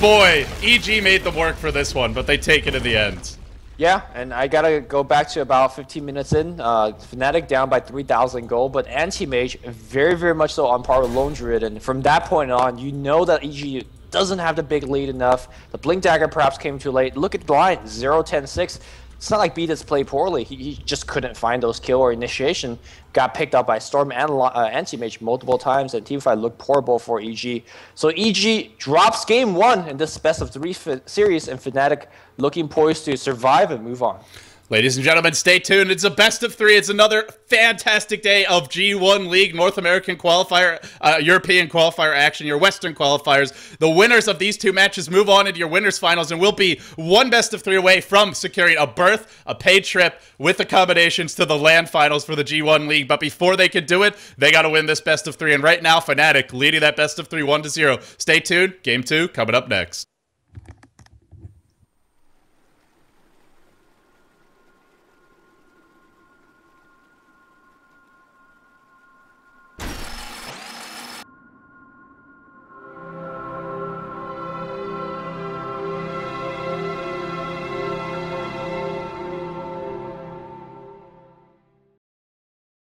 boy, EG made them work for this one, but they take it in the end. Yeah, and I gotta go back to about 15 minutes in. Fnatic down by 3,000 gold, but Anti-Mage very, very much so on par with Lone Druid. And from that point on, you know that EG doesn't have the big lead enough. The Blink Dagger perhaps came too late. Look at the line, 0-10-6. It's not like Beatus played poorly. He just couldn't find those kill or initiation. Got picked up by Storm and Anti-Mage multiple times, and Teamfight looked horrible for EG. So EG drops game 1 in this best of 3 series, and Fnatic looking poised to survive and move on. Ladies and gentlemen, stay tuned. It's a best of 3. It's another fantastic day of G1 League, North American qualifier, European qualifier action, your Western qualifiers. The winners of these 2 matches move on into your winners finals and will be 1 best of 3 away from securing a berth, a paid trip with accommodations to the LAN finals for the G1 League. But before they could do it, they got to win this best of 3. And right now, Fnatic leading that best of 3, 1-0. Stay tuned. Game 2 coming up next.